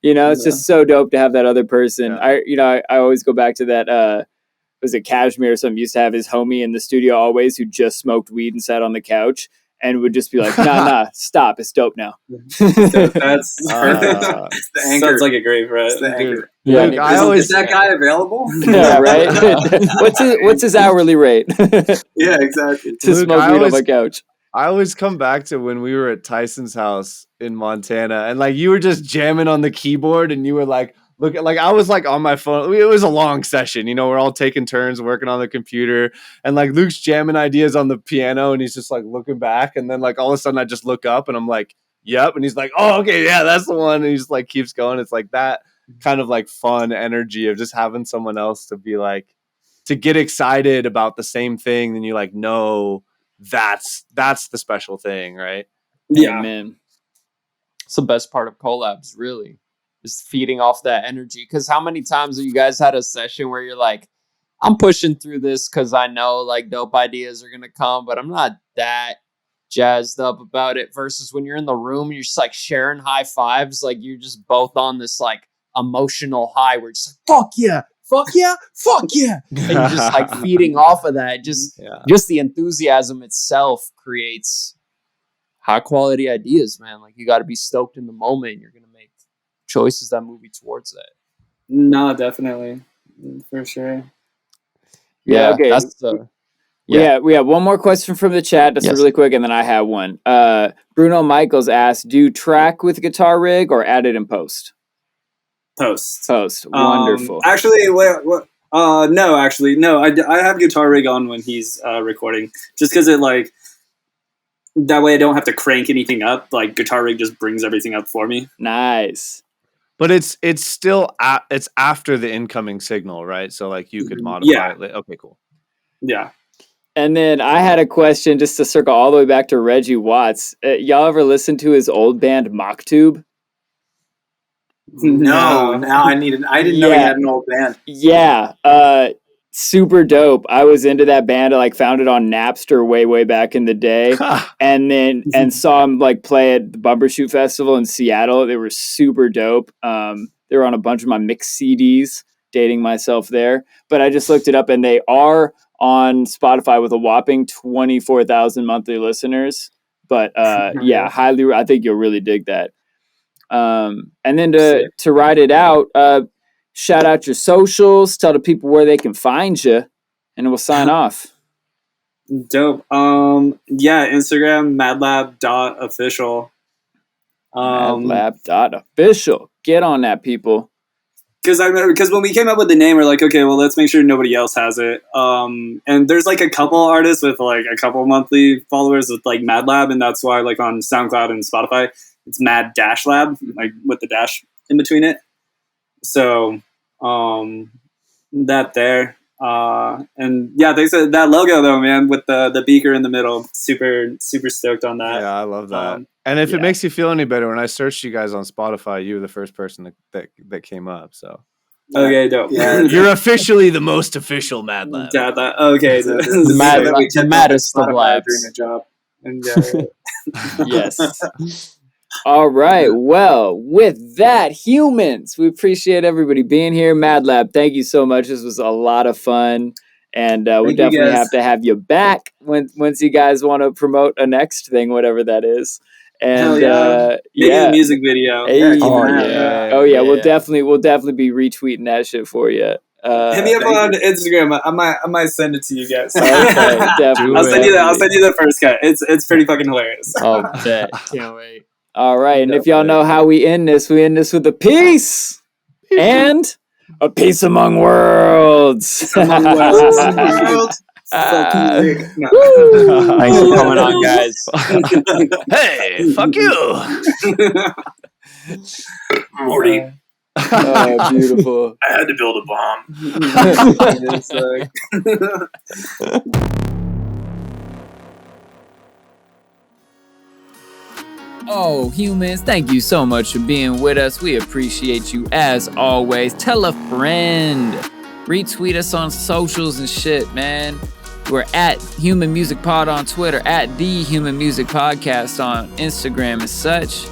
It's just so dope to have that other person. I always go back to that, was it Cashmere or something, used to have his homie in the studio always who just smoked weed and sat on the couch and would just be like, nah, stop, it's dope now. That's sounds like a great friend. Dude, yeah, Luke, is that guy available? Yeah, right. What's his hourly rate? Yeah, exactly. To Luke, smoke weed on my couch. I always come back to when we were at Tyson's house in Montana and like you were just jamming on the keyboard and you were like, look at, like I was like on my phone. It was a long session, we're all taking turns working on the computer and like Luke's jamming ideas on the piano and he's just like looking back and then like all of a sudden I just look up and I'm like, yep, and he's like, oh, okay, yeah, that's the one, and he just like keeps going. It's like that kind of like fun energy of just having someone else to be like, to get excited about the same thing, and you like know that's the special thing, right? Yeah, man. It's the best part of collabs, really, is feeding off that energy. Because how many times have you guys had a session where you're like, I'm pushing through this because I know like dope ideas are gonna come, but I'm not that jazzed up about it. Versus when you're in the room and you're just like sharing high fives, like you're just both on this like emotional high where it's like, fuck yeah, fuck yeah, fuck yeah, and you're just like feeding off of that. Just the enthusiasm itself creates high quality ideas, man. Like you got to be stoked in the moment. You're gonna make choices that move you towards that. No, definitely, for sure. Yeah, okay. We have one more question from the chat. That's really quick, and then I have one. Bruno Michaels asked, "Do you track with guitar rig or add it in post?" Post. Wonderful. Actually, no. I have guitar rig on when he's recording, just because it like that way I don't have to crank anything up. Like guitar rig just brings everything up for me. Nice. But it's still it's after the incoming signal, right? So like you could modify it. Okay, cool. Yeah. And then I had a question just to circle all the way back to Reggie Watts. Y'all ever listen to his old band Mocktube? No. Now I didn't know he had an old band. Yeah. Super dope. I was into that band. I like found it on Napster way back in the day. and saw him like play at the Bumbershoot Festival in Seattle. They were super dope. They were on a bunch of my mixed CDs, dating myself there. But I just looked it up and they are on Spotify with a whopping 24,000 monthly listeners. But highly, I think you'll really dig that. And then to ride it out, shout out your socials, tell the people where they can find you, and we'll sign off. Dope. Instagram, madlab.official. Madlab.official. Get on that, people. Because when we came up with the name, we're like, okay, well, let's make sure nobody else has it. And there's like a couple artists with like a couple monthly followers with like Madlab, and that's why like on SoundCloud and Spotify, it's Mad-Lab, like with the dash in between it. So that there. And yeah, thanks for that logo though, man, with the beaker in the middle. Super stoked on that. Yeah, I love that. And if it makes you feel any better, when I searched you guys on Spotify, you were the first person that came up. So okay, dope. Yeah, you're officially the most official Madlab. Okay, the maddest of labs. Doing a job. And, yes. All right. Well, with that, humans, we appreciate everybody being here. Madlab, thank you so much. This was a lot of fun. And we definitely have to have you back once you guys want to promote a next thing, whatever that is. And maybe a music video. Hey, we'll definitely be retweeting that shit for you. Hit me up on Instagram. I might send it to you guys. Okay, definitely. I'll send you the first cut. It's pretty fucking hilarious. Oh, bet. Can't wait. All right, and if y'all know how we end this with a peace and a peace among worlds. Thanks for coming on, guys. Hey, fuck you, Morty. Oh, beautiful. I had to build a bomb. Oh, humans, thank you so much for being with us. We appreciate you as always. Tell a friend. Retweet us on socials and shit, man. We're at Human Music Pod on Twitter, at The Human Music Podcast on Instagram and such.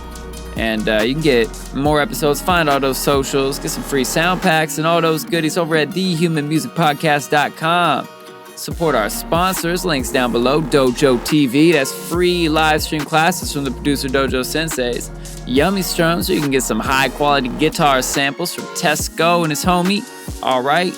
And you can get more episodes, find all those socials, get some free sound packs and all those goodies over at thehumanmusicpodcast.com. Support our sponsors, links down below. Dojo TV, that's free live stream classes from the Producer Dojo Senseis. Yummy Strums, where you can get some high quality guitar samples from Tesko and his homie. All right.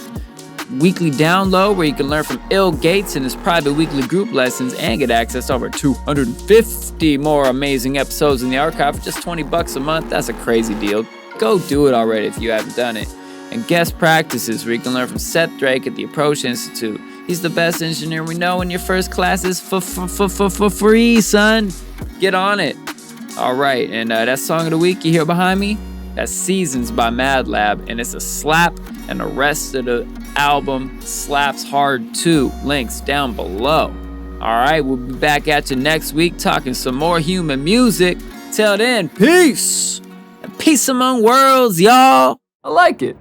Weekly download, where you can learn from Il Gates and his private weekly group lessons and get access to over 250 more amazing episodes in the archive for just $20 a month. That's a crazy deal. Go do it already if you haven't done it. And guest practices, where you can learn from Seth Drake at the Approach Institute. He's the best engineer we know, and your first class is for free, son. Get on it. All right, and that song of the week you hear behind me, that's Seasons by Madlab, and it's a slap, and the rest of the album slaps hard too. Links down below. All right, we'll be back at you next week talking some more human music. Till then, peace. And peace among worlds, y'all. I like it.